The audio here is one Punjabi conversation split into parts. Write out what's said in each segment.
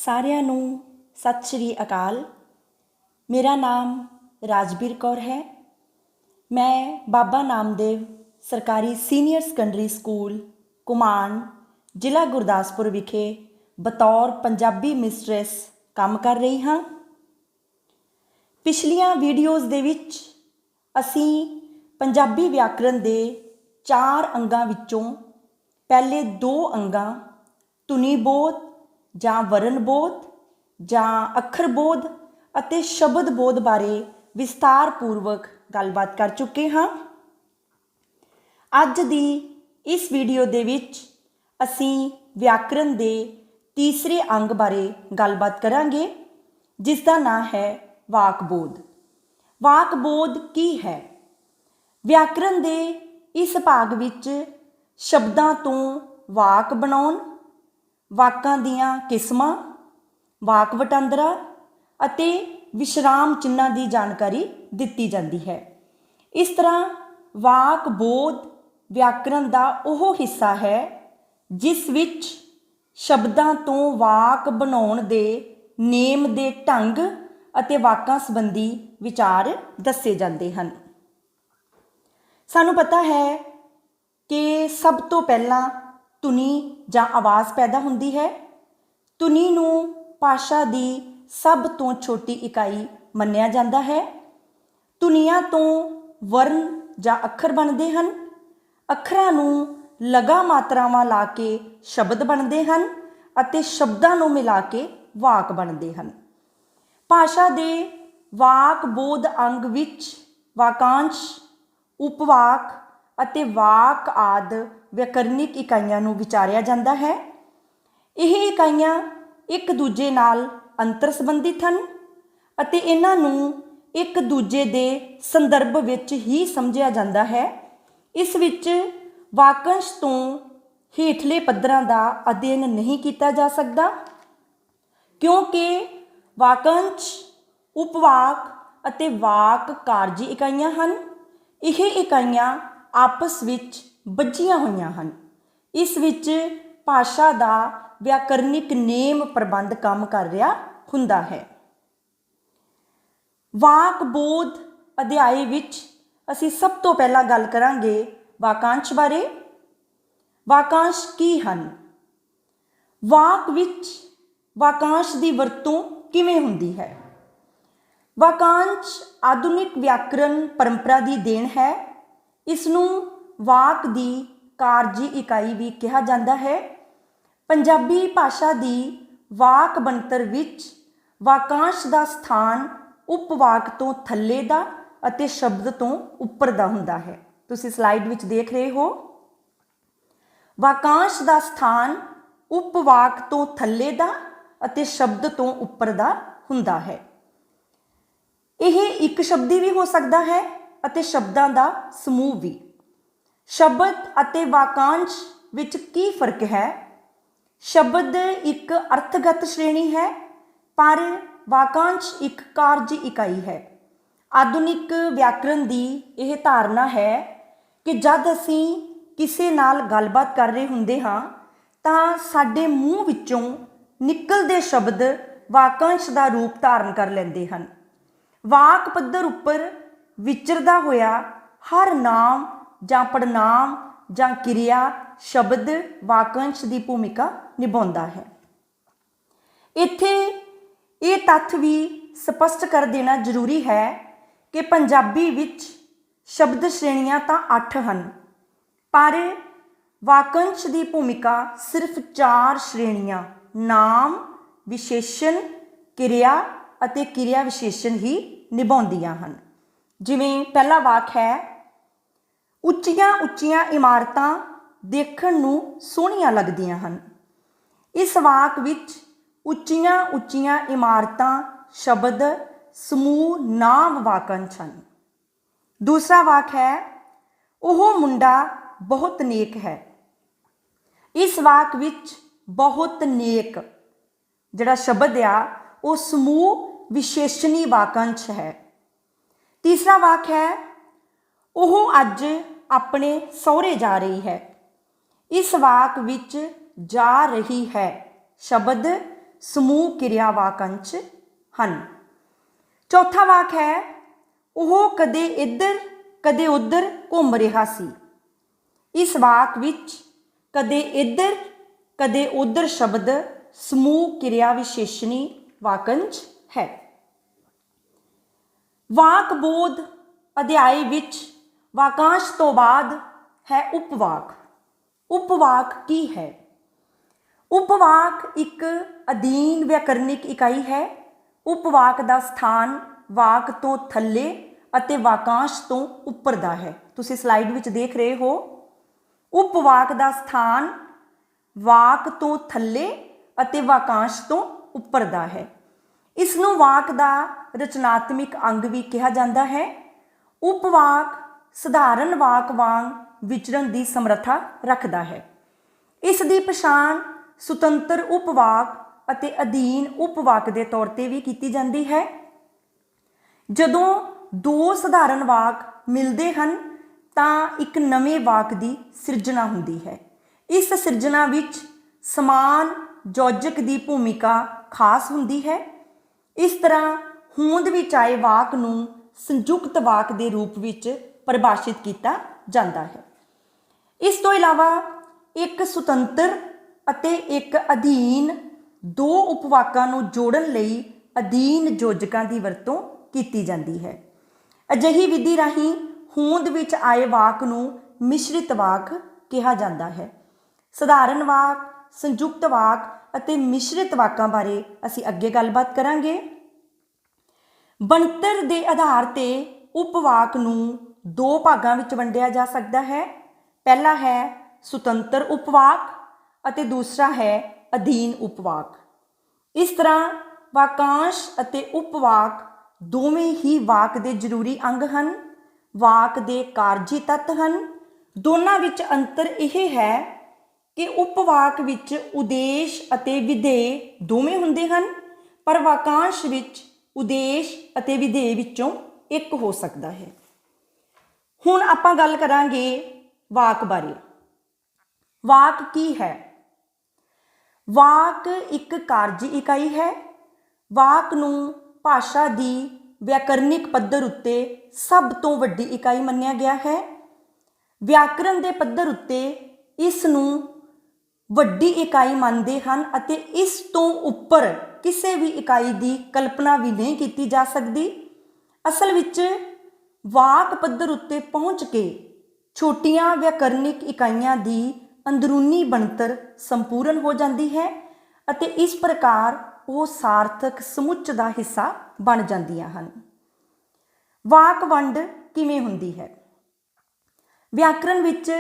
ਸਾਰਿਆਂ ਨੂੰ ਸਤਿ ਸ਼੍ਰੀ ਅਕਾਲ। ਮੇਰਾ ਨਾਮ ਰਾਜਬੀਰ ਕੌਰ ਹੈ। ਮੈਂ ਬਾਬਾ ਨਾਮਦੇਵ ਸਰਕਾਰੀ ਸੀਨੀਅਰ ਸੈਕੰਡਰੀ ਸਕੂਲ ਘੁਮਾਣ ਜ਼ਿਲ੍ਹਾ ਗੁਰਦਾਸਪੁਰ ਵਿਖੇ ਬਤੌਰ ਪੰਜਾਬੀ ਮਿਸਟਰੈਸ ਕੰਮ ਕਰ ਰਹੀ ਹਾਂ। ਪਿਛਲੀਆਂ ਵੀਡੀਓਜ਼ ਦੇ ਵਿੱਚ ਅਸੀਂ ਪੰਜਾਬੀ ਵਿਆਕਰਣ ਦੇ 4 ਅੰਗਾਂ ਵਿੱਚੋਂ ਪਹਿਲੇ 2 ਅੰਗਾਂ ਧੁਨੀ ਬੋਧ ਜਾਂ ਵਰਨ ਬੋਧ ਜਾਂ ਅੱਖਰ ਬੋਧ ਅਤੇ ਸ਼ਬਦ ਬੋਧ ਬਾਰੇ ਵਿਸਤਾਰਪੂਰਵਕ ਗੱਲਬਾਤ ਕਰ ਚੁੱਕੇ ਹਾਂ। ਅੱਜ ਦੀ ਇਸ ਵੀਡੀਓ ਦੇ ਵਿੱਚ ਅਸੀਂ ਵਿਆਕਰਣ ਦੇ ਤੀਸਰੇ ਅੰਗ ਬਾਰੇ ਗੱਲਬਾਤ ਕਰਾਂਗੇ, ਜਿਸ ਦਾ ਨਾਂ ਹੈ ਵਾਕ ਬੋਧ। ਵਾਕ ਬੋਧ ਕੀ ਹੈ? ਵਿਆਕਰਣ ਦੇ ਇਸ ਭਾਗ ਵਿੱਚ ਸ਼ਬਦਾਂ ਤੋਂ ਵਾਕ ਬਣਾਉਣ, ਵਾਕਾਂ ਦੀਆਂ ਕਿਸਮਾਂ, ਵਾਕ ਵਟਾਂਦਰਾ ਅਤੇ ਵਿਸ਼ਰਾਮ ਚਿੰਨ੍ਹਾਂ ਦੀ ਜਾਣਕਾਰੀ ਦਿੱਤੀ ਜਾਂਦੀ ਹੈ। ਇਸ ਤਰ੍ਹਾਂ ਵਾਕ ਬੋਧ ਵਿਆਕਰਣ ਦਾ ਉਹ ਹਿੱਸਾ ਹੈ ਜਿਸ ਵਿੱਚ ਸ਼ਬਦਾਂ ਤੋਂ ਵਾਕ ਬਣਾਉਣ ਦੇ ਨੇਮ ਦੇ ਢੰਗ ਅਤੇ ਵਾਕਾਂ ਸੰਬੰਧੀ ਵਿਚਾਰ ਦੱਸੇ ਜਾਂਦੇ ਹਨ। ਸਾਨੂੰ ਪਤਾ ਹੈ ਕਿ ਸਭ ਤੋਂ ਪਹਿਲਾਂ ਧੁਨੀ ਜਾਂ ਆਵਾਜ਼ ਪੈਦਾ ਹੁੰਦੀ ਹੈ। ਧੁਨੀ ਨੂੰ ਭਾਸ਼ਾ ਦੀ ਸਭ ਤੋਂ ਛੋਟੀ ਇਕਾਈ ਮੰਨਿਆ ਜਾਂਦਾ ਹੈ। ਧੁਨੀਆਂ ਤੋਂ ਵਰਨ ਜਾਂ ਅੱਖਰ ਬਣਦੇ ਹਨ। ਅੱਖਰਾਂ ਨੂੰ ਲਗਾ ਮਾਤਰਾਵਾਂ ਲਾ ਕੇ ਸ਼ਬਦ ਬਣਦੇ ਹਨ ਅਤੇ ਸ਼ਬਦਾਂ ਨੂੰ ਮਿਲਾ ਕੇ ਵਾਕ ਬਣਦੇ ਹਨ। ਭਾਸ਼ਾ ਦੇ ਵਾਕ ਬੋਧ ਅੰਗ ਵਿੱਚ ਵਾਕਾਂਸ਼, ਉਪਵਾਕ ਅਤੇ ਵਾਕ ਆਦਿ ਵਿਆਕਰਨਿਕ ਇਕਾਈਆਂ ਨੂੰ ਵਿਚਾਰਿਆ ਜਾਂਦਾ ਹੈ। ਇਹ ਇਕਾਈਆਂ ਇੱਕ ਦੂਜੇ ਨਾਲ ਅੰਤਰ ਸੰਬੰਧਿਤ ਹਨ ਅਤੇ ਇਹਨਾਂ ਨੂੰ ਇੱਕ ਦੂਜੇ ਦੇ ਸੰਦਰਭ ਵਿੱਚ ਹੀ ਸਮਝਿਆ ਜਾਂਦਾ ਹੈ। ਇਸ ਵਿੱਚ ਵਾਕੰਸ਼ ਤੋਂ ਹੇਠਲੇ ਪੱਧਰਾਂ ਦਾ ਅਧਿਐਨ ਨਹੀਂ ਕੀਤਾ ਜਾ ਸਕਦਾ, ਕਿਉਂਕਿ ਵਾਕੰਸ਼, ਉਪਵਾਕ ਅਤੇ ਵਾਕ ਕਾਰਜੀ ਇਕਾਈਆਂ ਹਨ। ਇਹ ਇਕਾਈਆਂ ਆਪਸ ਵਿੱਚ ਬੱਝੀਆਂ ਹੋਈਆਂ ਹਨ। ਇਸ ਵਿੱਚ ਭਾਸ਼ਾ ਦਾ ਵਿਆਕਰਨਿਕ ਨੇਮ ਪ੍ਰਬੰਧ ਕੰਮ ਕਰ ਰਿਹਾ ਹੁੰਦਾ ਹੈ। ਵਾਕ ਬੋਧ ਅਧਿਆਇ ਵਿੱਚ ਅਸੀਂ ਸਭ ਤੋਂ ਪਹਿਲਾਂ ਗੱਲ ਕਰਾਂਗੇ ਵਾਕਾਂਸ਼ ਬਾਰੇ। ਵਾਕਾਂਸ਼ ਕੀ ਹਨ? ਵਾਕ ਵਿੱਚ ਵਾਕਾਂਸ਼ ਦੀ ਵਰਤੋਂ ਕਿਵੇਂ ਹੁੰਦੀ ਹੈ? ਵਾਕਾਂਸ਼ ਆਧੁਨਿਕ ਵਿਆਕਰਣ ਪਰੰਪਰਾ ਦੀ ਦੇਣ ਹੈ। ਇਸ ਨੂੰ ਵਾਕ ਦੀ ਕਾਰਜੀ ਇਕਾਈ ਵੀ ਕਿਹਾ ਜਾਂਦਾ ਹੈ। ਪੰਜਾਬੀ ਭਾਸ਼ਾ ਦੀ ਵਾਕ ਬਣਤਰ ਵਿੱਚ ਵਾਕਾਂਸ਼ ਦਾ ਸਥਾਨ ਉਪਵਾਕ ਤੋਂ ਥੱਲੇ ਦਾ ਅਤੇ ਸ਼ਬਦ ਤੋਂ ਉੱਪਰ ਦਾ ਹੁੰਦਾ ਹੈ। ਤੁਸੀਂ ਸਲਾਈਡ ਵਿੱਚ ਦੇਖ ਰਹੇ ਹੋ। ਵਾਕਾਂਸ਼ ਦਾ ਸਥਾਨ ਉਪਵਾਕ ਤੋਂ ਥੱਲੇ ਦਾ ਅਤੇ ਸ਼ਬਦ ਤੋਂ ਉੱਪਰ ਦਾ ਹੁੰਦਾ ਹੈ। ਇਹ ਇੱਕ ਸ਼ਬਦੀ ਵੀ ਹੋ ਸਕਦਾ ਹੈ ਅਤੇ ਸ਼ਬਦਾਂ ਦਾ ਸਮੂਹ ਵੀ। ਸ਼ਬਦ ਅਤੇ ਵਾਕਾਂਸ਼ ਵਿੱਚ ਕੀ ਫਰਕ ਹੈ? ਸ਼ਬਦ ਇੱਕ ਅਰਥਗਤ ਸ਼੍ਰੇਣੀ ਹੈ, ਪਰ ਵਾਕਾਂਸ਼ ਇੱਕ ਕਾਰਜੀ ਇਕਾਈ ਹੈ। ਆਧੁਨਿਕ ਵਿਆਕਰਣ ਦੀ ਇਹ ਧਾਰਨਾ ਹੈ ਕਿ ਜਦ ਅਸੀਂ ਕਿਸੇ ਨਾਲ ਗੱਲਬਾਤ ਕਰ ਰਹੇ ਹੁੰਦੇ ਹਾਂ ਤਾਂ ਸਾਡੇ ਮੂੰਹ ਵਿੱਚੋਂ ਨਿਕਲਦੇ ਸ਼ਬਦ ਵਾਕਾਂਸ਼ ਦਾ ਰੂਪ ਧਾਰਨ ਕਰ ਲੈਂਦੇ ਹਨ। ਵਾਕ ਪੱਧਰ ਉੱਪਰ ਵਿਚਰਦਾ ਹੋਇਆ ਹਰ ਨਾਮ ਜਾਂ ਪੜਨਾਮ ਜਾਂ ਕਿਰਿਆ ਸ਼ਬਦ ਵਾਕੰਸ਼ ਦੀ ਭੂਮਿਕਾ ਨਿਭਾਉਂਦਾ ਹੈ। ਇੱਥੇ ਇਹ ਤੱਥ ਵੀ ਸਪਸ਼ਟ ਕਰ ਦੇਣਾ ਜ਼ਰੂਰੀ ਹੈ ਕਿ ਪੰਜਾਬੀ ਵਿੱਚ ਸ਼ਬਦ ਸ਼੍ਰੇਣੀਆਂ ਤਾਂ 8 ਹਨ, ਪਰ ਵਾਕੰਸ਼ ਦੀ ਭੂਮਿਕਾ ਸਿਰਫ 4 ਸ਼੍ਰੇਣੀਆਂ ਨਾਮ, ਵਿਸ਼ੇਸ਼ਣ, ਕਿਰਿਆ ਅਤੇ ਕਿਰਿਆ ਵਿਸ਼ੇਸ਼ਣ ਹੀ ਨਿਭਾਉਂਦੀਆਂ ਹਨ। ਜਿਵੇਂ ਪਹਿਲਾ ਵਾਕ ਹੈ, ਉੱਚੀਆਂ ਉੱਚੀਆਂ ਇਮਾਰਤਾਂ ਦੇਖਣ ਨੂੰ ਸੋਹਣੀਆਂ ਲੱਗਦੀਆਂ ਹਨ। ਇਸ ਵਾਕ ਵਿੱਚ ਉੱਚੀਆਂ ਉੱਚੀਆਂ ਇਮਾਰਤਾਂ ਸ਼ਬਦ ਸਮੂਹ ਨਾਮ ਵਾਕੰਸ਼ ਹਨ। ਦੂਸਰਾ ਵਾਕ ਹੈ, ਉਹ ਮੁੰਡਾ ਬਹੁਤ ਨੇਕ ਹੈ। ਇਸ ਵਾਕ ਵਿੱਚ ਬਹੁਤ ਨੇਕ ਜਿਹੜਾ ਸ਼ਬਦ ਆ ਉਹ ਸਮੂਹ ਵਿਸ਼ੇਸ਼ਣੀ ਵਾਕੰਸ਼ ਹੈ। ਤੀਸਰਾ ਵਾਕ ਹੈ, ਉਹ ਅੱਜ ਆਪਣੇ ਸਹੁਰੇ ਜਾ ਰਹੀ ਹੈ। ਇਸ ਵਾਕ ਵਿੱਚ ਜਾ ਰਹੀ ਹੈ ਸ਼ਬਦ ਸਮੂਹ ਕਿਰਿਆ ਵਾਕੰਸ਼ ਹਨ। ਚੌਥਾ ਵਾਕ ਹੈ ਉਹ ਕਦੇ ਇੱਧਰ ਕਦੇ ਉੱਧਰ ਘੁੰਮ ਰਿਹਾ ਸੀ। ਇਸ ਵਾਕ ਵਿੱਚ ਕਦੇ ਇੱਧਰ ਕਦੇ ਉੱਧਰ ਸ਼ਬਦ ਸਮੂਹ ਕਿਰਿਆ ਵਿਸ਼ੇਸ਼ਣੀ ਵਾਕੰਸ਼ ਹੈ। ਵਾਕ ਬੋਧ ਅਧਿਆਇ ਵਿੱਚ ਵਾਕਾਂਸ਼ ਤੋਂ ਬਾਅਦ ਹੈ ਉਪਵਾਕ। ਉਪਵਾਕ ਕੀ ਹੈ? ਉਪਵਾਕ ਇੱਕ ਅਧੀਨ ਵਿਆਕਰਨਿਕ ਇਕਾਈ ਹੈ। ਉਪਵਾਕ ਦਾ ਸਥਾਨ ਵਾਕ ਤੋਂ ਥੱਲੇ ਅਤੇ ਵਾਕਾਂਸ਼ ਤੋਂ ਉੱਪਰ ਦਾ ਹੈ। ਤੁਸੀਂ ਸਲਾਈਡ ਵਿੱਚ ਦੇਖ ਰਹੇ ਹੋ, ਉਪਵਾਕ ਦਾ ਸਥਾਨ ਵਾਕ ਤੋਂ ਥੱਲੇ ਅਤੇ ਵਾਕਾਂਸ਼ ਤੋਂ ਉੱਪਰ ਦਾ ਹੈ। ਇਸ ਨੂੰ ਵਾਕ ਦਾ ਰਚਨਾਤਮਕ ਅੰਗ ਵੀ ਕਿਹਾ ਜਾਂਦਾ ਹੈ। ਉਪਵਾਕ ਸਧਾਰਨ ਵਾਕ ਵਾਂਗ ਵਿਚਰਨ ਦੀ ਸਮਰੱਥਾ ਰੱਖਦਾ ਹੈ। ਇਸ ਦੀ ਪਛਾਣ ਸੁਤੰਤਰ ਉਪਵਾਕ ਅਤੇ ਅਧੀਨ ਉਪਵਾਕ ਦੇ ਤੌਰ ਤੇ ਵੀ ਕੀਤੀ ਜਾਂਦੀ ਹੈ। ਜਦੋਂ ਦੋ ਸਧਾਰਨ ਵਾਕ ਮਿਲਦੇ ਹਨ ਤਾਂ ਇੱਕ ਨਵੇਂ ਵਾਕ ਦੀ ਸਿਰਜਣਾ ਹੁੰਦੀ ਹੈ। ਇਸ ਸਿਰਜਣਾ ਵਿੱਚ ਸਮਾਨ ਯੋਜਕ ਦੀ ਭੂਮਿਕਾ ਖਾਸ ਹੁੰਦੀ ਹੈ। ਇਸ ਤਰ੍ਹਾਂ ਹੋਂਦ ਵਿੱਚ ਆਏ ਵਾਕ ਨੂੰ ਸੰਯੁਕਤ ਵਾਕ ਦੇ ਰੂਪ ਵਿੱਚ ਪਰਿਭਾਸ਼ਿਤ ਕੀਤਾ ਜਾਂਦਾ ਹੈ। ਇਸ ਤੋਂ ਇਲਾਵਾ ਇੱਕ ਸੁਤੰਤਰ ਅਤੇ ਇੱਕ ਅਧੀਨ ਦੋ ਉਪਵਾਕਾਂ ਨੂੰ ਜੋੜਨ ਲਈ ਅਧੀਨ ਯੋਜਕਾਂ ਦੀ ਵਰਤੋਂ ਕੀਤੀ ਜਾਂਦੀ ਹੈ। ਅਜਿਹੀ ਵਿਧੀ ਰਾਹੀਂ ਹੋਂਦ ਵਿੱਚ ਆਏ ਵਾਕ ਨੂੰ ਮਿਸ਼ਰਿਤ ਵਾਕ ਕਿਹਾ ਜਾਂਦਾ ਹੈ। ਸਧਾਰਨ ਵਾਕ, ਸੰਯੁਕਤ ਵਾਕ ਅਤੇ ਮਿਸ਼ਰਿਤ ਵਾਕਾਂ ਬਾਰੇ ਅਸੀਂ ਅੱਗੇ ਗੱਲਬਾਤ ਕਰਾਂਗੇ। ਬਣਤਰ ਦੇ ਆਧਾਰ ਤੇ ਉਪਵਾਕ ਨੂੰ ਦੋ ਭਾਗਾਂ ਵਿੱਚ ਵੰਡਿਆ ਜਾ ਸਕਦਾ ਹੈ। ਪਹਿਲਾ ਹੈ ਸੁਤੰਤਰ ਉਪਵਾਕ ਅਤੇ ਦੂਸਰਾ ਹੈ ਅਧੀਨ ਉਪਵਾਕ। ਇਸ ਤਰ੍ਹਾਂ ਵਾਕਾਂਸ਼ ਅਤੇ ਉਪਵਾਕ ਦੋਵੇਂ ਹੀ ਵਾਕ ਦੇ ਜ਼ਰੂਰੀ ਅੰਗ ਹਨ, ਵਾਕ ਦੇ ਕਾਰਜੀ ਤੱਤ ਹਨ। ਦੋਨਾਂ ਵਿੱਚ ਅੰਤਰ ਇਹ ਹੈ ਕਿ ਉਪਵਾਕ ਵਿੱਚ ਉਦੇਸ਼ ਅਤੇ ਵਿਧੇਯ ਦੋਵੇਂ ਹੁੰਦੇ ਹਨ, ਪਰ ਵਾਕਾਂਸ਼ ਵਿੱਚ ਉਦੇਸ਼ ਅਤੇ ਵਿਧੇਯ ਵਿੱਚੋਂ ਇੱਕ ਹੋ ਸਕਦਾ ਹੈ। ਹੁਣ ਆਪਾਂ ਗੱਲ ਕਰਾਂਗੇ ਵਾਕ ਬਾਰੇ। ਵਾਕ ਕੀ ਹੈ? ਵਾਕ ਇੱਕ ਕਾਰਜੀ ਇਕਾਈ ਹੈ। ਵਾਕ ਨੂੰ ਭਾਸ਼ਾ ਦੀ ਵਿਆਕਰਨਿਕ ਪੱਧਰ ਉੱਤੇ ਸਭ ਤੋਂ ਵੱਡੀ ਇਕਾਈ ਮੰਨਿਆ ਗਿਆ ਹੈ। ਵਿਆਕਰਣ ਦੇ ਪੱਧਰ ਉੱਤੇ ਇਸ ਨੂੰ ਵੱਡੀ ਇਕਾਈ ਮੰਨਦੇ ਹਨ ਅਤੇ ਇਸ ਤੋਂ ਉੱਪਰ ਕਿਸੇ ਵੀ ਇਕਾਈ ਦੀ ਕਲਪਨਾ ਵੀ ਨਹੀਂ ਕੀਤੀ ਜਾ ਸਕਦੀ। ਅਸਲ ਵਿੱਚ ਵਾਕ ਪੱਧਰ ਉੱਤੇ ਪਹੁੰਚ ਕੇ ਛੋਟੀਆਂ ਵਿਆਕਰਨਿਕ ਇਕਾਈਆਂ ਦੀ ਅੰਦਰੂਨੀ ਬਣਤਰ ਸੰਪੂਰਨ ਹੋ ਜਾਂਦੀ ਹੈ ਅਤੇ ਇਸ ਪ੍ਰਕਾਰ ਉਹ ਸਾਰਥਕ ਸਮੁੱਚ ਦਾ ਹਿੱਸਾ ਬਣ ਜਾਂਦੀਆਂ ਹਨ। ਵਾਕ ਵੰਡ ਕਿਵੇਂ ਹੁੰਦੀ ਹੈ? ਵਿਆਕਰਣ ਵਿੱਚ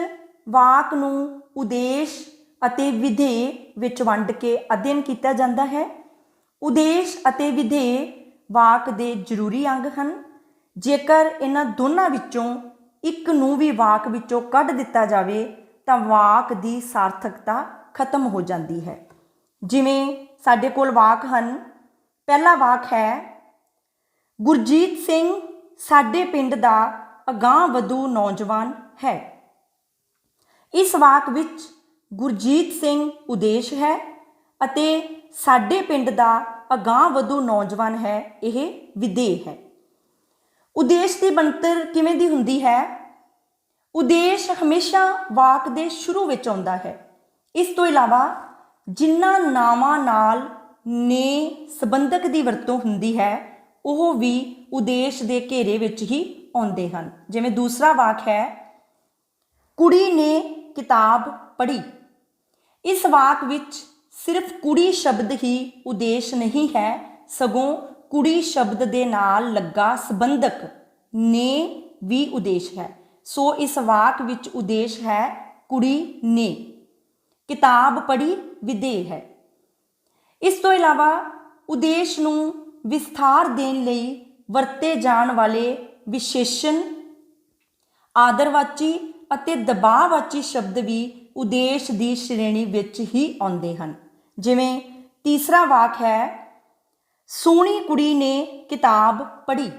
ਵਾਕ ਨੂੰ ਉਦੇਸ਼ ਅਤੇ ਵਿਧੇਯ ਵਿੱਚ ਵੰਡ ਕੇ ਅਧਿਐਨ ਕੀਤਾ ਜਾਂਦਾ ਹੈ। ਉਦੇਸ਼ ਅਤੇ ਵਿਧੇਯ ਵਾਕ ਦੇ ਜ਼ਰੂਰੀ ਅੰਗ ਹਨ। ਜੇਕਰ ਇਹਨਾਂ ਦੋਨਾਂ ਵਿੱਚੋਂ ਇੱਕ ਨੂੰ ਵੀ ਵਾਕ ਵਿੱਚੋਂ ਕੱਢ ਦਿੱਤਾ ਜਾਵੇ ਤਾਂ ਵਾਕ ਦੀ ਸਾਰਥਕਤਾ ਖਤਮ ਹੋ ਜਾਂਦੀ ਹੈ। ਜਿਵੇਂ ਸਾਡੇ ਕੋਲ ਵਾਕ ਹਨ। ਪਹਿਲਾ ਵਾਕ ਹੈ ਗੁਰਜੀਤ ਸਿੰਘ ਸਾਡੇ ਪਿੰਡ ਦਾ ਅਗਾਂਹਵਧੂ ਨੌਜਵਾਨ ਹੈ। ਇਸ ਵਾਕ ਵਿੱਚ ਗੁਰਜੀਤ ਸਿੰਘ ਉਦੇਸ਼ ਹੈ ਅਤੇ ਸਾਡੇ ਪਿੰਡ ਦਾ ਅਗਾਂਹਵਧੂ ਨੌਜਵਾਨ ਹੈ ਇਹ ਵਿਧੇਯ ਹੈ। ਉਦੇਸ਼ ਦੀ ਬਣਤਰ ਕਿਵੇਂ ਦੀ ਹੁੰਦੀ ਹੈ? ਉਦੇਸ਼ ਹਮੇਸ਼ਾ ਵਾਕ ਦੇ ਸ਼ੁਰੂ ਵਿੱਚ ਆਉਂਦਾ ਹੈ। ਇਸ ਤੋਂ ਇਲਾਵਾ ਜਿਨ੍ਹਾਂ ਨਾਵਾਂ ਨਾਲ ਨੇ ਸੰਬੰਧਕ ਦੀ ਵਰਤੋਂ ਹੁੰਦੀ ਹੈ ਉਹ ਵੀ ਉਦੇਸ਼ ਦੇ ਘੇਰੇ ਵਿੱਚ ਹੀ ਆਉਂਦੇ ਹਨ। ਜਿਵੇਂ ਦੂਸਰਾ ਵਾਕ ਹੈ ਕੁੜੀ ਨੇ ਕਿਤਾਬ ਪੜ੍ਹੀ। ਇਸ ਵਾਕ ਵਿੱਚ ਸਿਰਫ ਕੁੜੀ ਸ਼ਬਦ ਹੀ ਉਦੇਸ਼ ਨਹੀਂ ਹੈ, ਸਗੋਂ ਕੁੜੀ ਸ਼ਬਦ ਦੇ ਨਾਲ ਲੱਗਾ ਸੰਬੰਧਕ ਨੇ ਵੀ ਉਦੇਸ਼ ਹੈ। ਸੋ ਇਸ ਵਾਕ ਵਿੱਚ ਉਦੇਸ਼ ਹੈ ਕੁੜੀ ਨੇ। ਕਿਤਾਬ ਪੜ੍ਹੀ ਵਿਧੇਯ ਹੈ। ਇਸ ਤੋਂ ਇਲਾਵਾ ਉਦੇਸ਼ ਨੂੰ ਵਿਸਥਾਰ ਦੇਣ ਲਈ ਵਰਤੇ ਜਾਣ ਵਾਲੇ ਵਿਸ਼ੇਸ਼ਣ, ਆਦਰਵਾਚੀ ਅਤੇ ਦਬਾਅਵਾਚੀ ਸ਼ਬਦ ਵੀ ਉਦੇਸ਼ ਦੀ ਸ਼੍ਰੇਣੀ ਵਿੱਚ ਹੀ ਆਉਂਦੇ ਹਨ। ਜਿਵੇਂ ਤੀਸਰਾ ਵਾਕ ਹੈ ਸੋਹਣੀ ਕੁੜੀ ਨੇ ਕਿਤਾਬ ਪੜ੍ਹੀ।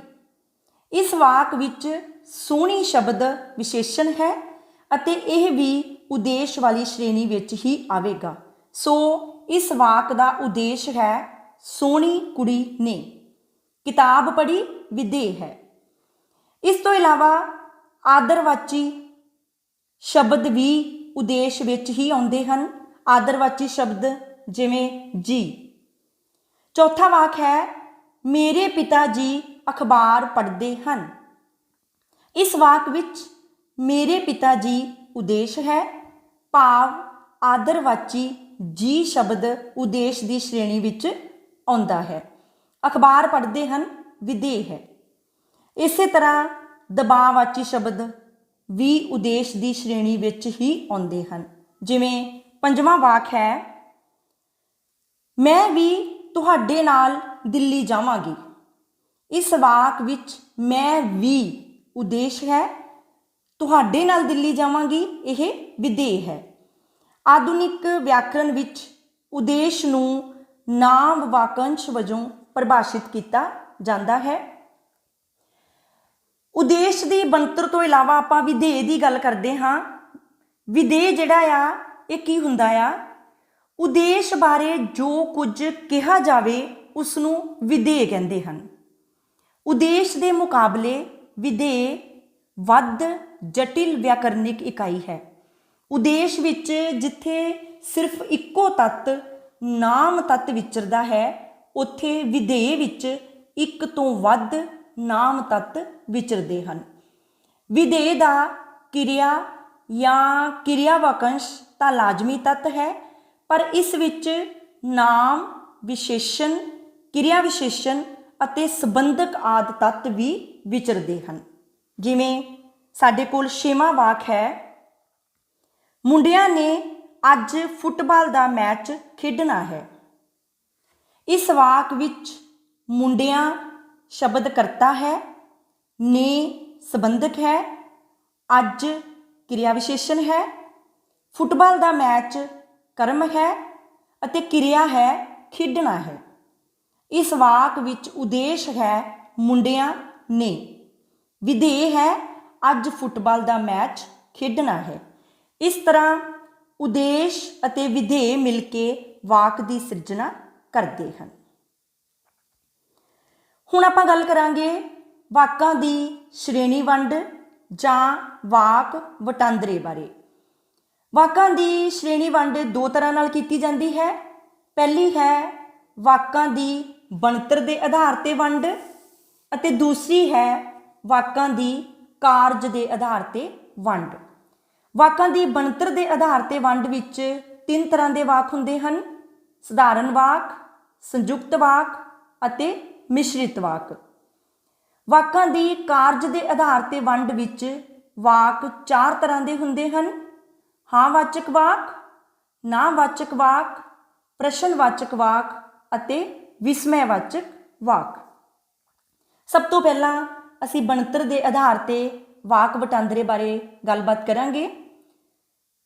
ਇਸ ਵਾਕ ਵਿੱਚ ਸੋਹਣੀ ਸ਼ਬਦ ਵਿਸ਼ੇਸ਼ਣ ਹੈ ਅਤੇ ਇਹ ਵੀ ਉਦੇਸ਼ ਵਾਲੀ ਸ਼੍ਰੇਣੀ ਵਿੱਚ ਹੀ ਆਵੇਗਾ। ਸੋ इस वाक का उद्देश है सोहनी कुड़ी ने, किताब पढ़ी विदेह है। इस तो इलावा आदरवाची शब्द भी उद्देश विच ही आउंदे हन। आदरवाची शब्द जिवें जी। चौथा वाक है मेरे पिता जी अखबार पढ़ते हैं। इस वाक विच मेरे पिता जी उद्देश है, भाव आदरवाची जी शब्द उद्देश की श्रेणी विच आउंदा है। अखबार पढ़ते हैं विदेह है। इस तरह दबावाची शब्द भी उद्देश की श्रेणी विच ही आउंदे हन। जिवें पंजवां वाक है मैं भी तुहाडे नाल दिल्ली जावांगी। इस वाक विच मैं भी उद्देश है, तुहाडे नाल दिल्ली जावांगी यह विदेह है। आधुनिक व्याकरण विच उद्देश नूं नाम वाकंश वजों परिभाषित किया जाता है। उद्देश की बनतर तो इलावा आपां विधेय की गल करते हाँ। विधेय जिहड़ा आ ये की हुंदा आ, उद्देश बारे जो कुछ कहा जाए उसनूं विधेय कहंदे हन। उद्देश के मुकाबले विधेय वध जटिल व्याकरणिक इकाई है। उद्देश विच जिथे सिर्फ इक्को तत्त नाम तत्त विचरदा है, उत्थे विधेय विच एक तो वध नाम तत्त विचरदे हन। विधेय दा किरिया या किरिया वाकंश तां लाजमी तत्त है, पर इस विच नाम विशेषण, किरिया विशेषण अते संबंधक आदि तत्त भी विचरदे हन। जिवें साडे कोल छेवां वाक है मुंडियां ने अज फुटबाल का मैच खेडना है। इस वाक विच मुंडियां शब्द करता है, ने संबंधक है, अज क्रिया विशेषण है, फुटबाल का मैच कर्म है अते क्रिया है खेडना है। इस वाक विच उद्देश है मुंडियां ने, विधेय है अज फुटबाल का मैच खेडना है। इस तरह उद्देश अते विधेय मिलके वाक की सिरजना करते हैं। हुण आपां गल करांगे वाकां दी श्रेणी वंड जां वाक वटांदरे बारे। वाकां दी श्रेणी वंड दो तरह नाल कीती जांदी है। पहली है वाकां दी बनतर दे आधार ते वंड अते दूसरी है वाकां दी कारज दे आधार ते वंड। वाकां दी बनतर दे आधार ते वंड विच तीन तरह के वाक हुंदे हन, सधारण वाक, संयुक्त वाक अते मिश्रित वाक। वाकां दी कारज दे आधार ते वंड विच वाक चार तरह के हुंदे हन, हाँ-वाचक वाक, ना-वाचक वाक, प्रश्नवाचक वाक अते विस्मयवाचक वाक। सब तो पहला असी बनतर के आधार ते वाक वटांदरे बारे गलबात करांगे।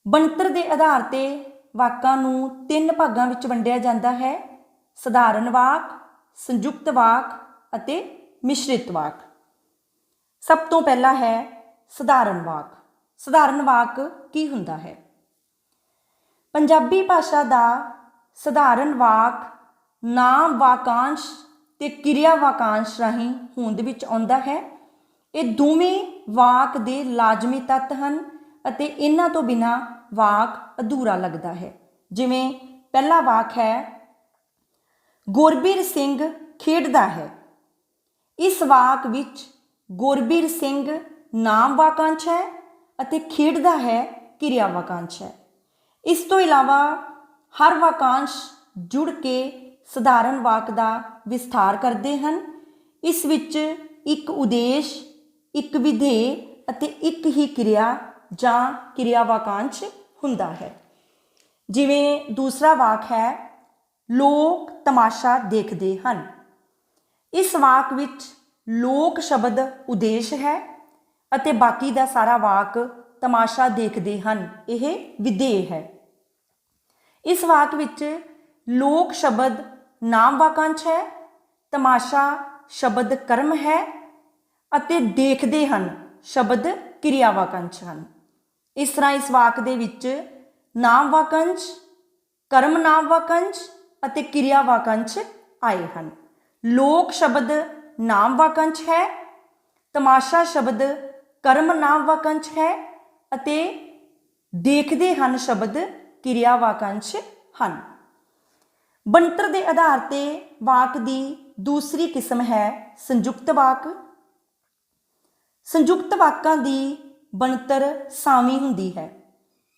बनतर के आधार ते वाकां नूं तीन भागां विच वंडिया जांदा है, सधारण वाक, संयुक्त वाक अते मिश्रित वाक। सब तो पहला है सधारण वाक। सधारण वाक की हुंदा है? पंजाबी भाषा का सधारण वाक नाम वाकांश ते क्रिया वाकांश राहीं होंद विच आउंदा है। ये दोवें वाक दे लाजमी तत्त हन अते इन्हां तो बिना वाक अधूरा लगदा है। जिवें पहला वाक है गुरबीर सिंह खेडदा है। इस वाक विच गुरबीर सिंह नाम वाकांश है अते खेडदा है क्रिया वाकांश है। इस तो इलावा हर वाकांश जुड़ के सधारण वाक का विस्तार करते हैं। इस विच एक उद्देश, एक विधेय अते एक ही क्रिया जां क्रिया वाकांश हुंदा है। जिवें दूसरा वाक है लोक तमाशा देखते हैं। इस वाक विच लोक शब्द उद्देश है अते बाकी का सारा वाक तमाशा देखते हैं यह विधेय है। इस वाक विच लोक शब्द नाम वाकांश है, तमाशा शब्द कर्म है अते देखते हैं शब्द क्रिया वाकांश हैं। इस तरह इस वाक दे विच नाम वाकांश, कर्म नाम वाकंश ਅਤੇ ਕਿਰਿਆ ਵਾਕੰਸ਼ ਆਏ ਹਨ। ਲੋਕ ਸ਼ਬਦ ਨਾਮ ਵਾਕੰਸ਼ ਹੈ, ਤਮਾਸ਼ਾ ਸ਼ਬਦ ਕਰਮ ਨਾਮ ਵਾਕੰਸ਼ ਹੈ ਅਤੇ ਦੇਖਦੇ ਹਨ ਸ਼ਬਦ ਕਿਰਿਆ ਵਾਕੰਸ਼ ਹਨ। ਬਣਤਰ ਦੇ ਆਧਾਰ ਤੇ ਵਾਕ ਦੀ ਦੂਸਰੀ ਕਿਸਮ ਹੈ ਸੰਯੁਕਤ ਵਾਕ। ਸੰਯੁਕਤ ਵਾਕਾਂ ਦੀ ਬਣਤਰ ਸਾਵੀਂ ਹੁੰਦੀ ਹੈ।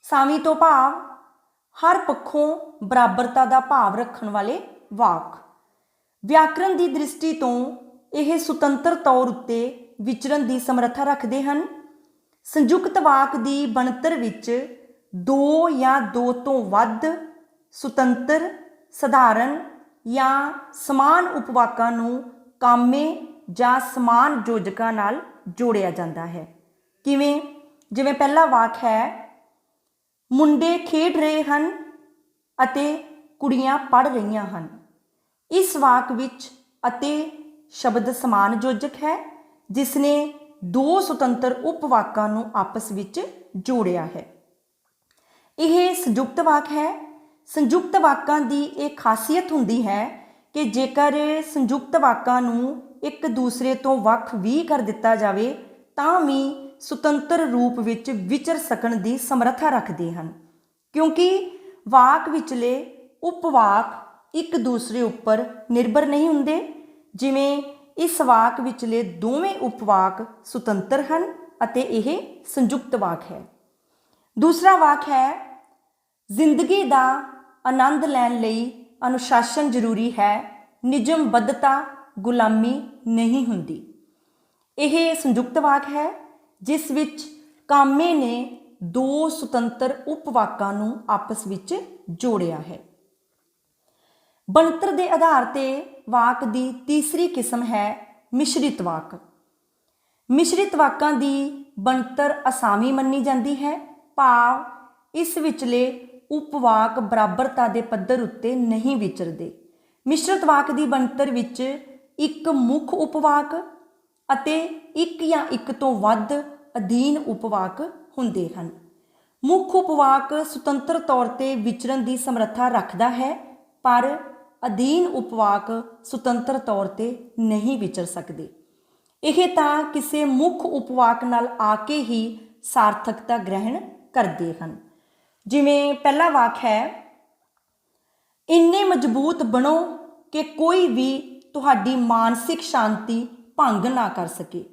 ਸਾਵੀਂ ਤੋਂ ਭਾਵ ਹਰ ਪੱਖੋਂ ਬਰਾਬਰਤਾ ਦਾ ਭਾਵ ਰੱਖਣ ਵਾਲੇ ਵਾਕ। ਵਿਆਕਰਣ ਦੀ ਦ੍ਰਿਸ਼ਟੀ ਤੋਂ ਇਹ ਸੁਤੰਤਰ ਤੌਰ ਉੱਤੇ ਵਿਚਰਨ ਦੀ ਸਮਰੱਥਾ ਰੱਖਦੇ ਹਨ। ਸੰਯੁਕਤ ਵਾਕ ਦੀ ਬਣਤਰ ਵਿੱਚ ਦੋ ਜਾਂ ਦੋ ਤੋਂ ਵੱਧ ਸੁਤੰਤਰ, ਸਧਾਰਨ ਜਾਂ ਸਮਾਨ ਉਪਵਾਕਾਂ ਨੂੰ ਕਾਮੇ ਜਾਂ ਸਮਾਨ ਯੋਜਕਾਂ ਨਾਲ ਜੋੜਿਆ ਜਾਂਦਾ ਹੈ। ਕਿਵੇਂ? ਜਿਵੇਂ ਪਹਿਲਾ ਵਾਕ ਹੈ, ਮੁੰਡੇ ਖੇਡ ਰਹੇ ਹਨ ਅਤੇ ਕੁੜੀਆਂ ਪੜ੍ਹ ਰਹੀਆਂ ਹਨ। ਇਸ ਵਾਕ ਵਿੱਚ ਅਤੇ ਸ਼ਬਦ ਸਮਾਨ ਯੋਜਕ ਹੈ, ਜਿਸ ਨੇ ਦੋ ਸੁਤੰਤਰ ਉਪਵਾਕਾਂ ਨੂੰ ਆਪਸ ਵਿੱਚ ਜੋੜਿਆ ਹੈ। ਇਹ ਸੰਯੁਕਤ ਵਾਕ ਹੈ। ਸੰਯੁਕਤ ਵਾਕਾਂ ਦੀ ਇਹ ਖਾਸੀਅਤ ਹੁੰਦੀ ਹੈ ਕਿ ਜੇਕਰ ਸੰਯੁਕਤ ਵਾਕਾਂ ਨੂੰ ਇੱਕ ਦੂਸਰੇ ਤੋਂ ਵੱਖ ਵੀ ਕਰ ਦਿੱਤਾ ਜਾਵੇ ਤਾਂ ਵੀ ਸੁਤੰਤਰ ਰੂਪ ਵਿੱਚ ਵਿਚਰ ਸਕਣ ਦੀ ਸਮਰੱਥਾ ਰੱਖਦੇ ਹਨ, ਕਿਉਂਕਿ ਵਾਕ ਵਿਚਲੇ ਉਪਵਾਕ ਇੱਕ ਦੂਸਰੇ ਉੱਪਰ ਨਿਰਭਰ ਨਹੀਂ ਹੁੰਦੇ। ਜਿਵੇਂ ਇਸ ਵਾਕ ਵਿਚਲੇ ਦੋਵੇਂ ਉਪਵਾਕ ਸੁਤੰਤਰ ਹਨ ਅਤੇ ਇਹ ਸੰਯੁਕਤ ਵਾਕ ਹੈ। ਦੂਸਰਾ ਵਾਕ ਹੈ, ਜ਼ਿੰਦਗੀ ਦਾ ਆਨੰਦ ਲੈਣ ਲਈ ਅਨੁਸ਼ਾਸਨ ਜ਼ਰੂਰੀ ਹੈ, ਨਿਯਮਬੱਧਤਾ ਗੁਲਾਮੀ ਨਹੀਂ ਹੁੰਦੀ। ਇਹ ਸੰਯੁਕਤ ਵਾਕ ਹੈ, ਜਿਸ ਵਿੱਚ ਕਾਮੇ ਨੇ ਦੋ ਸੁਤੰਤਰ ਉਪਵਾਕਾਂ ਨੂੰ ਆਪਸ ਵਿੱਚ ਜੋੜਿਆ ਹੈ। ਬਣਤਰ ਦੇ ਆਧਾਰ ਤੇ ਵਾਕ ਦੀ ਤੀਸਰੀ ਕਿਸਮ ਹੈ ਮਿਸ਼ਰਿਤ ਵਾਕ। ਮਿਸ਼ਰਿਤ ਵਾਕਾਂ ਦੀ ਬਣਤਰ ਅਸਾਵੀਂ ਮੰਨੀ ਜਾਂਦੀ ਹੈ, ਭਾਵ ਇਸ ਵਿਚਲੇ ਉਪਵਾਕ ਬਰਾਬਰਤਾ ਦੇ ਪੱਧਰ ਉੱਤੇ ਨਹੀਂ ਵਿਚਰਦੇ। ਮਿਸ਼ਰਿਤ ਵਾਕ ਦੀ ਬਣਤਰ ਵਿੱਚ ਇੱਕ ਮੁੱਖ ਉਪਵਾਕ ਅਤੇ ਇੱਕ ਜਾਂ ਇੱਕ ਤੋਂ ਵੱਧ ਅਧੀਨ ਉਪਵਾਕ ਹੁੰਦੇ ਹਨ। ਮੁੱਖ ਉਪਵਾਕ ਸੁਤੰਤਰ ਤੌਰ ਤੇ ਵਿਚਰਨ ਦੀ ਸਮਰੱਥਾ ਰੱਖਦਾ ਹੈ, ਪਰ ਅਧੀਨ ਉਪਵਾਕ ਸੁਤੰਤਰ ਤੌਰ ਤੇ ਨਹੀਂ ਵਿਚਰ ਸਕਦੇ। ਇਹ ਤਾਂ ਕਿਸੇ ਮੁੱਖ ਉਪਵਾਕ ਨਾਲ ਆ ਕੇ ਹੀ ਸਾਰਥਕਤਾ ਗ੍ਰਹਿਣ ਕਰਦੇ ਹਨ। ਜਿਵੇਂ ਪਹਿਲਾ ਵਾਕ ਹੈ, ਇੰਨੇ ਮਜ਼ਬੂਤ ਬਣੋ ਕਿ ਕੋਈ ਵੀ ਤੁਹਾਡੀ ਮਾਨਸਿਕ ਸ਼ਾਂਤੀ ਭੰਗ ਨਾ ਕਰ ਸਕੇ।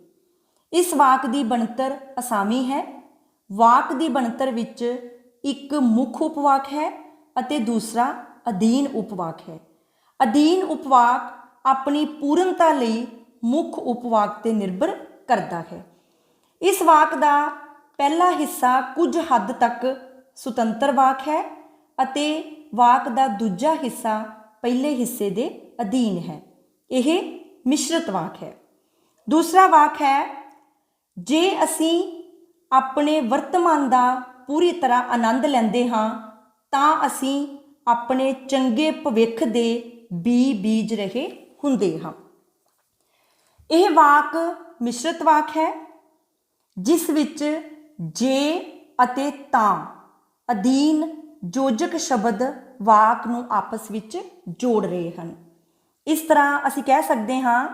ਇਸ ਵਾਕ ਦੀ ਬਣਤਰ ਅਸਾਵੀਂ ਹੈ। ਵਾਕ ਦੀ ਬਣਤਰ ਵਿੱਚ ਇੱਕ ਮੁੱਖ ਉਪਵਾਕ ਹੈ ਅਤੇ ਦੂਸਰਾ ਅਧੀਨ ਉਪਵਾਕ ਹੈ। ਅਧੀਨ ਉਪਵਾਕ ਆਪਣੀ ਪੂਰਨਤਾ ਲਈ ਮੁੱਖ ਉਪਵਾਕ ਤੇ ਨਿਰਭਰ ਕਰਦਾ ਹੈ। ਇਸ ਵਾਕ ਦਾ ਪਹਿਲਾ ਹਿੱਸਾ ਕੁਝ ਹੱਦ ਤੱਕ ਸੁਤੰਤਰ ਵਾਕ ਹੈ ਅਤੇ ਵਾਕ ਦਾ ਦੂਜਾ ਹਿੱਸਾ ਪਹਿਲੇ ਹਿੱਸੇ ਦੇ ਅਧੀਨ ਹੈ। ਇਹ ਮਿਸ਼ਰਤ ਵਾਕ ਹੈ। ਦੂਸਰਾ ਵਾਕ ਹੈ, ਜੇ ਅਸੀਂ ਆਪਣੇ ਵਰਤਮਾਨ ਦਾ ਪੂਰੀ ਤਰ੍ਹਾਂ ਆਨੰਦ ਲੈਂਦੇ ਹਾਂ ਤਾਂ ਅਸੀਂ ਆਪਣੇ ਚੰਗੇ ਭਵਿੱਖ ਦੇ ਬੀਜ ਰਹੇ ਹੁੰਦੇ ਹਾਂ। ਇਹ ਵਾਕ ਮਿਸ਼ਰਤ ਵਾਕ ਹੈ, ਜਿਸ ਵਿੱਚ ਜੇ ਅਤੇ ਤਾਂ ਅਧੀਨ ਯੋਜਕ ਸ਼ਬਦ ਵਾਕ ਨੂੰ ਆਪਸ ਵਿੱਚ ਜੋੜ ਰਹੇ ਹਨ। ਇਸ ਤਰ੍ਹਾਂ ਅਸੀਂ ਕਹਿ ਸਕਦੇ ਹਾਂ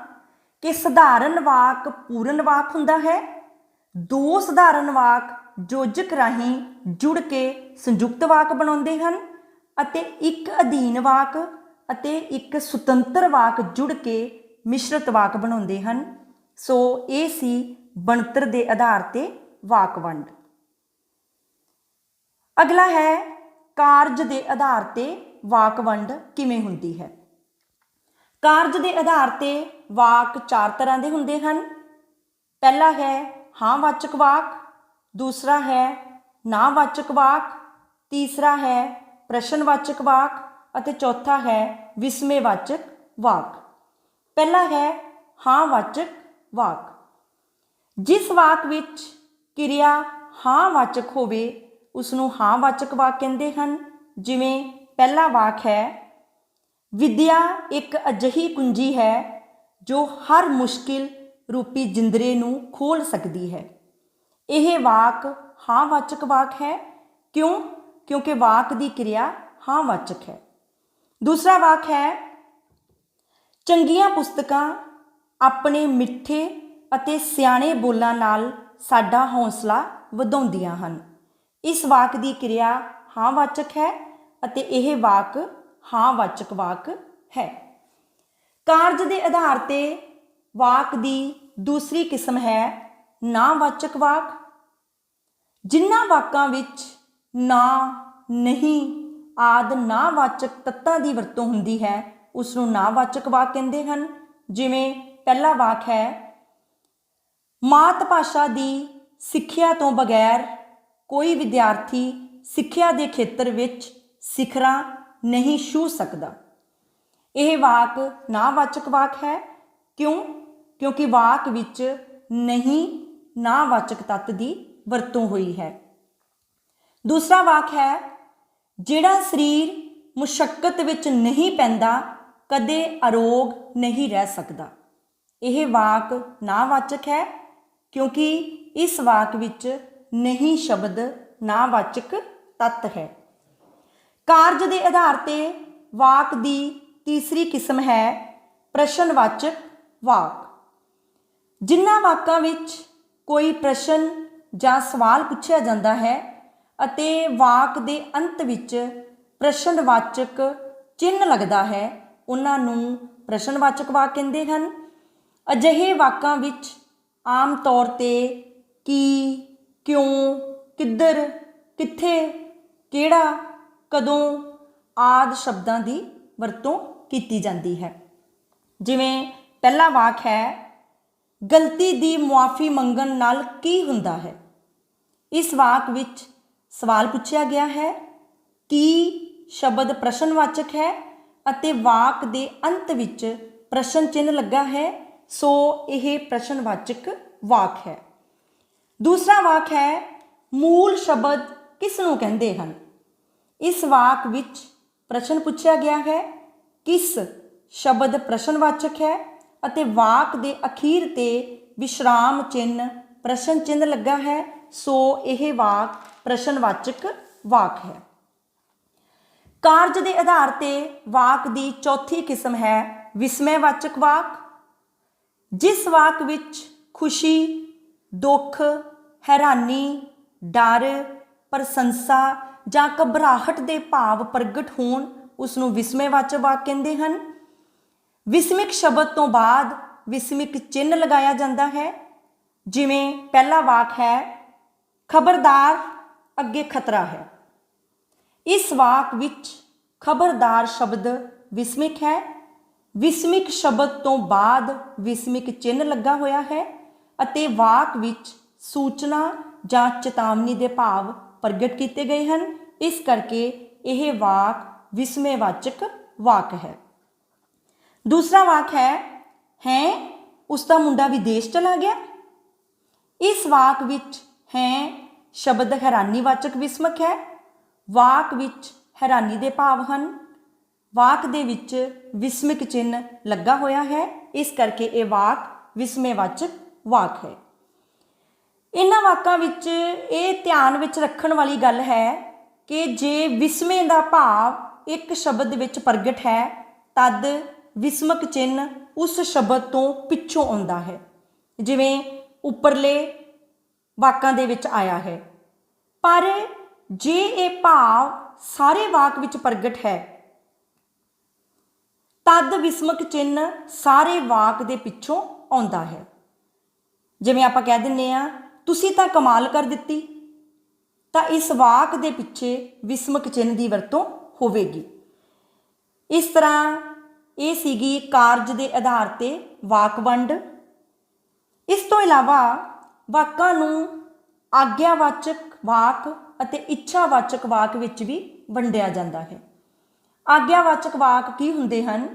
ਕਿ ਸਧਾਰਨ ਵਾਕ ਪੂਰਨ ਵਾਕ ਹੁੰਦਾ ਹੈ। ਦੋ ਸਧਾਰਨ ਵਾਕ ਯੋਜਕ ਰਾਹੀਂ ਜੁੜ ਕੇ ਸੰਯੁਕਤ ਵਾਕ ਬਣਾਉਂਦੇ ਹਨ ਅਤੇ ਇੱਕ ਅਧੀਨ ਵਾਕ ਅਤੇ ਇੱਕ ਸੁਤੰਤਰ ਵਾਕ ਜੁੜ ਕੇ ਮਿਸ਼ਰਤ ਵਾਕ ਬਣਾਉਂਦੇ ਹਨ। ਸੋ ਇਹ ਸੀ ਬਣਤਰ ਦੇ ਆਧਾਰ ਤੇ ਵਾਕ ਵੰਡ। ਅਗਲਾ ਹੈ, ਕਾਰਜ ਦੇ ਆਧਾਰ ਤੇ ਵਾਕ ਵੰਡ ਕਿਵੇਂ ਹੁੰਦੀ ਹੈ। ਕਾਰਜ ਦੇ ਆਧਾਰ ਤੇ ਵਾਕ ਚਾਰ ਤਰ੍ਹਾਂ ਦੇ ਹੁੰਦੇ ਹਨ। ਪਹਿਲਾ ਹੈ ਹਾਂ ਵਾਚਕ ਵਾਕ, ਦੂਸਰਾ ਹੈ ਨਾ ਵਾਚਕ ਵਾਕ, ਤੀਸਰਾ ਹੈ ਪ੍ਰਸ਼ਨਵਾਚਕ ਵਾਕ ਅਤੇ ਚੌਥਾ ਹੈ ਵਿਸਮੇਵਾਚਕ ਵਾਕ। ਪਹਿਲਾ ਹੈ ਹਾਂ ਵਾਚਕ ਵਾਕ। ਜਿਸ ਵਾਕ ਵਿੱਚ ਕਿਰਿਆ ਹਾਂ ਵਾਚਕ ਹੋਵੇ ਉਸ ਨੂੰ ਹਾਂ ਵਾਚਕ ਵਾਕ ਕਹਿੰਦੇ ਹਨ। ਜਿਵੇਂ ਪਹਿਲਾ ਵਾਕ ਹੈ, ਵਿਦਿਆ ਇੱਕ ਅਜਿਹੀ ਕੁੰਜੀ ਹੈ ਜੋ ਹਰ ਮੁਸ਼ਕਿਲ ਰੂਪੀ ਜਿੰਦਰੇ ਨੂੰ ਖੋਲ੍ਹ ਸਕਦੀ ਹੈ। ਇਹ ਵਾਕ ਹਾਂ ਵਾਚਕ ਵਾਕ ਹੈ। ਕਿਉਂ? ਕਿਉਂਕਿ ਵਾਕ ਦੀ ਕਿਰਿਆ हाँ वाचक है। दूसरा वाक है चंगियां पुस्तकां अपने मिठे ਅਤੇ ਸਿਆਣੇ ਬੋਲਾਂ ਨਾਲ ਸਾਡਾ ਹੌਸਲਾ ਵਧਾਉਂਦੀਆਂ ਹਨ। ਇਸ ਵਾਕ ਦੀ ਕਿਰਿਆ ਹਾਂ ਵਾਚਕ ਹੈ ਅਤੇ ਇਹ ਵਾਕ ਹਾਂ ਵਾਚਕ ਵਾਕ ਹੈ। ਕਾਰਜ ਦੇ ਆਧਾਰ ਤੇ ਵਾਕ ਦੀ ਦੂਸਰੀ ਕਿਸਮ ਹੈ ਨਾ ਵਾਚਕ ਵਾਕ। ਜਿਨ੍ਹਾਂ ਵਾਕਾਂ ਵਿੱਚ ਨਾ, ਨਹੀਂ ਆਦਿ ਨਾ ਵਾਚਕ ਤੱਤਾਂ ਦੀ ਵਰਤੋਂ ਹੁੰਦੀ ਹੈ ਉਸ ਨੂੰ ਨਾ ਵਾਚਕ ਵਾਕ ਕਹਿੰਦੇ ਹਨ। ਜਿਵੇਂ ਪਹਿਲਾ ਵਾਕ ਹੈ ਮਾਤ ਭਾਸ਼ਾ ਦੀ ਸਿੱਖਿਆ ਤੋਂ ਬਗੈਰ ਕੋਈ ਵਿਦਿਆਰਥੀ ਸਿੱਖਿਆ ਦੇ ਖੇਤਰ ਵਿੱਚ ਸਿਖਰਾਂ ਨਹੀਂ ਛੂਹ ਸਕਦਾ। ਇਹ ਵਾਕ ਨਾ ਵਾਚਕ ਵਾਕ ਹੈ। ਕਿਉਂ? ਕਿਉਂਕਿ ਵਾਕ ਵਿੱਚ ਨਹੀਂ ਨਾ ਵਾਚਕ ਤੱਤ ਦੀ ਵਰਤੋਂ ਹੋਈ ਹੈ। ਦੂਸਰਾ ਵਾਕ ਹੈ ਜਿਹੜਾ ਸਰੀਰ ਮੁਸ਼ੱਕਤ ਵਿੱਚ ਨਹੀਂ ਪੈਂਦਾ ਕਦੇ ਅਰੋਗ ਨਹੀਂ ਰਹਿ ਸਕਦਾ। ਇਹ ਵਾਕ ਨਾ ਵਾਚਕ ਹੈ ਕਿਉਂਕਿ ਇਸ ਵਾਕ ਵਿੱਚ ਨਹੀਂ ਸ਼ਬਦ ਨਾ ਵਾਚਕ ਤੱਤ ਹੈ। ਕਾਰਜ ਦੇ ਆਧਾਰ ਤੇ ਵਾਕ ਦੀ ਤੀਸਰੀ ਕਿਸਮ ਹੈ ਪ੍ਰਸ਼ਨਵਾਚਕ ਵਾਕ। ਜਿਨ੍ਹਾਂ ਵਾਕਾਂ ਵਿੱਚ ਕੋਈ ਪ੍ਰਸ਼ਨ ਜਾਂ ਸਵਾਲ ਪੁੱਛਿਆ ਜਾਂਦਾ ਹੈ ਅਤੇ ਵਾਕ ਦੇ ਅੰਤ ਵਿੱਚ ਪ੍ਰਸ਼ਨਵਾਚਕ ਚਿੰਨ੍ਹ ਲੱਗਦਾ ਹੈ ਉਹਨਾਂ ਨੂੰ ਪ੍ਰਸ਼ਨਵਾਚਕ ਵਾਕ ਕਹਿੰਦੇ ਹਨ। ਅਜਿਹੇ ਵਾਕਾਂ ਵਿੱਚ ਆਮ ਤੌਰ ਤੇ ਕੀ, ਕਿਉਂ, ਕਿੱਧਰ, ਕਿੱਥੇ, ਕਿਹੜਾ, ਕਦੋਂ ਆਦਿ ਸ਼ਬਦਾਂ ਦੀ ਵਰਤੋਂ ਕੀਤੀ ਜਾਂਦੀ ਹੈ। ਜਿਵੇਂ ਪਹਿਲਾ ਵਾਕ ਹੈ ਗਲਤੀ ਦੀ ਮੁਆਫੀ ਮੰਗਣ ਨਾਲ ਕੀ ਹੁੰਦਾ ਹੈ। ਇਸ ਵਾਕ ਵਿੱਚ ਸਵਾਲ ਪੁੱਛਿਆ ਗਿਆ ਹੈ। ਕੀ ਸ਼ਬਦ ਪ੍ਰਸ਼ਨਵਾਚਕ ਹੈ ਅਤੇ ਵਾਕ ਦੇ ਅੰਤ ਵਿੱਚ ਪ੍ਰਸ਼ਨ ਚਿੰਨ੍ਹ ਲੱਗਾ ਹੈ, ਸੋ ਇਹ ਪ੍ਰਸ਼ਨਵਾਚਕ ਵਾਕ ਹੈ। ਦੂਸਰਾ ਵਾਕ ਹੈ ਮੂਲ ਸ਼ਬਦ ਕਿਸ ਨੂੰ ਕਹਿੰਦੇ ਹਨ। ਇਸ ਵਾਕ ਵਿੱਚ ਪ੍ਰਸ਼ਨ ਪੁੱਛਿਆ ਗਿਆ ਹੈ। ਕਿਸ ਸ਼ਬਦ ਪ੍ਰਸ਼ਨਵਾਚਕ ਹੈ ਅਤੇ ਵਾਕ ਦੇ ਅਖੀਰ ਤੇ ਵਿਸ਼ਰਾਮ ਚਿੰਨ੍ਹ ਪ੍ਰਸ਼ਨ ਚਿੰਨ੍ਹ ਲੱਗਾ ਹੈ, ਸੋ ਇਹ ਵਾਕ ਪ੍ਰਸ਼ਨਵਾਚਕ ਵਾਕ ਹੈ। ਕਾਰਜ ਦੇ ਆਧਾਰ ਤੇ ਵਾਕ ਦੀ ਚੌਥੀ ਕਿਸਮ ਹੈ ਵਿਸਮੈਵਾਚਕ ਵਾਕ। ਜਿਸ ਵਾਕ ਵਿੱਚ ਖੁਸ਼ੀ, ਦੁੱਖ, ਹੈਰਾਨੀ, ਡਰ, ਪ੍ਰਸ਼ੰਸਾ ਜਾਂ ਘਬਰਾਹਟ ਦੇ ਭਾਵ ਪ੍ਰਗਟ ਹੋਣ ਉਸ ਨੂੰ ਵਿਸਮੈਵਾਚਕ ਵਾਕ ਕਹਿੰਦੇ ਹਨ। ਵਿਸਮਿਕ ਸ਼ਬਦ ਤੋਂ ਬਾਅਦ ਵਿਸਮਿਕ ਚਿੰਨ੍ਹ ਲਗਾਇਆ ਜਾਂਦਾ ਹੈ। ਜਿਵੇਂ ਪਹਿਲਾ ਵਾਕ ਹੈ ਖਬਰਦਾਰ ਅੱਗੇ ਖਤਰਾ ਹੈ। ਇਸ ਵਾਕ ਵਿੱਚ ਖਬਰਦਾਰ ਸ਼ਬਦ ਵਿਸਮਿਕ ਹੈ। ਵਿਸਮਿਕ ਸ਼ਬਦ ਤੋਂ ਬਾਅਦ ਵਿਸਮਿਕ ਚਿੰਨ੍ਹ ਲੱਗਾ ਹੋਇਆ ਹੈ ਅਤੇ ਵਾਕ ਵਿੱਚ ਸੂਚਨਾ ਜਾਂ ਚੇਤਾਵਨੀ ਦੇ ਭਾਵ ਪ੍ਰਗਟ ਕੀਤੇ ਗਏ ਹਨ। ਇਸ ਕਰਕੇ ਇਹ ਵਾਕ ਵਿਸਮੈਵਾਚਕ ਵਾਕ ਹੈ। ਦੂਸਰਾ ਵਾਕ ਹੈ ਉਸ ਦਾ ਮੁੰਡਾ ਵਿਦੇਸ਼ ਚਲਾ ਗਿਆ। ਇਸ ਵਾਕ ਵਿੱਚ ਹੈ ਸ਼ਬਦ ਹੈਰਾਨੀਵਾਚਕ ਵਿਸਮਕ ਹੈ। ਵਾਕ ਵਿੱਚ ਹੈਰਾਨੀ ਦੇ ਭਾਵ ਹਨ। ਵਾਕ ਦੇ ਵਿੱਚ ਵਿਸਮਿਕ ਚਿੰਨ੍ਹ ਲੱਗਾ ਹੋਇਆ ਹੈ, ਇਸ ਕਰਕੇ ਇਹ ਵਾਕ ਵਿਸਮੈਵਾਚਕ ਵਾਕ ਹੈ। ਇਹਨਾਂ ਵਾਕਾਂ ਵਿੱਚ ਇਹ ਧਿਆਨ ਵਿੱਚ ਰੱਖਣ ਵਾਲੀ ਗੱਲ ਹੈ ਕਿ ਜੇ ਵਿਸਮੇ ਦਾ ਭਾਵ ਇੱਕ ਸ਼ਬਦ ਵਿੱਚ ਪ੍ਰਗਟ ਹੈ ਤਦ ਵਿਸਮਕ ਚਿੰਨ੍ਹ ਉਸ ਸ਼ਬਦ ਤੋਂ ਪਿੱਛੋਂ ਆਉਂਦਾ ਹੈ। ਜਿਵੇਂ ਉੱਪਰਲੇ ਵਾਕਾਂ ਦੇ ਵਿੱਚ ਆਇਆ ਹੈ। ਪਰ ਜੇ ਇਹ ਭਾਵ ਸਾਰੇ ਵਾਕ ਵਿੱਚ ਪ੍ਰਗਟ ਹੈ ਤਦ ਵਿਸਮਕ ਚਿੰਨ੍ਹ ਸਾਰੇ ਵਾਕ ਦੇ ਪਿੱਛੋਂ ਆਉਂਦਾ ਹੈ। ਜਿਵੇਂ ਆਪਾਂ ਕਹਿ ਦਿੰਦੇ ਹਾਂ ਤੁਸੀਂ ਤਾਂ ਕਮਾਲ ਕਰ ਦਿੱਤੀ, ਤਾਂ ਇਸ ਵਾਕ ਦੇ ਪਿੱਛੇ ਵਿਸਮਕ ਚਿੰਨ੍ਹ ਦੀ ਵਰਤੋਂ ਹੋਵੇਗੀ। ਇਸ ਤਰ੍ਹਾਂ ਇਹ ਸੀਗੀ ਕਾਰਜ ਦੇ ਆਧਾਰ ਤੇ ਵਾਕ ਵੰਡ। ਇਸ ਤੋਂ ਇਲਾਵਾ ਵਾਕਾਂ ਨੂੰ ਆਗਿਆਵਾਚਕ ਵਾਕ ਅਤੇ ਇੱਛਾਵਾਚਕ ਵਾਕ ਵਿੱਚ ਵੀ ਵੰਡਿਆ ਜਾਂਦਾ ਹੈ। ਆਗਿਆਵਾਚਕ ਵਾਕ ਕੀ ਹੁੰਦੇ ਹਨ?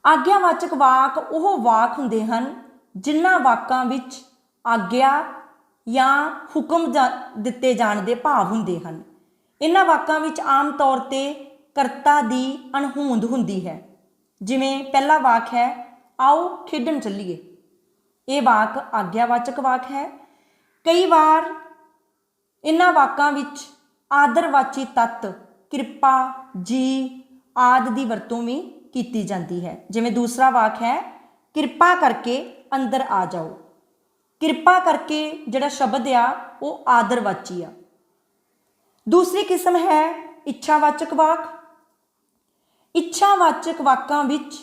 ਆਗਿਆਵਾਚਕ ਵਾਕ ਉਹ ਵਾਕ ਹੁੰਦੇ ਹਨ ਜਿਨ੍ਹਾਂ ਵਾਕਾਂ ਵਿੱਚ ਆਗਿਆ ਜਾਂ ਹੁਕਮ ਦਿੱਤੇ ਜਾਣ ਦੇ ਭਾਵ ਹੁੰਦੇ ਹਨ। ਇਹਨਾਂ ਵਾਕਾਂ ਵਿੱਚ ਆਮ ਤੌਰ ਤੇ ਕਰਤਾ ਦੀ ਅਣਹੋਂਦ ਹੁੰਦੀ ਹੈ। ਜਿਵੇਂ ਪਹਿਲਾ ਵਾਕ ਹੈ ਆਓ ਖੇਡਣ ਚੱਲੀਏ। ਇਹ ਵਾਕ ਆਗਿਆਵਾਚਕ ਵਾਕ ਹੈ। ਕਈ ਵਾਰ ਇਹਨਾਂ ਵਾਕਾਂ ਵਿੱਚ ਆਦਰਵਾਚੀ ਤੱਤ ਕਿਰਪਾ, ਜੀ ਆਦਿ ਦੀ ਵਰਤੋਂ ਵੀ ਕੀਤੀ ਜਾਂਦੀ ਹੈ। ਜਿਵੇਂ ਦੂਸਰਾ ਵਾਕ ਹੈ ਕਿਰਪਾ ਕਰਕੇ ਅੰਦਰ ਆ ਜਾਓ। ਕਿਰਪਾ ਕਰਕੇ ਜਿਹੜਾ ਸ਼ਬਦ ਆ ਉਹ ਆਦਰਵਾਚੀ ਆ। ਦੂਸਰੀ ਕਿਸਮ ਹੈ ਇੱਛਾਵਾਚਕ ਵਾਕ। ਇੱਛਾਵਾਚਕ ਵਾਕਾਂ ਵਿੱਚ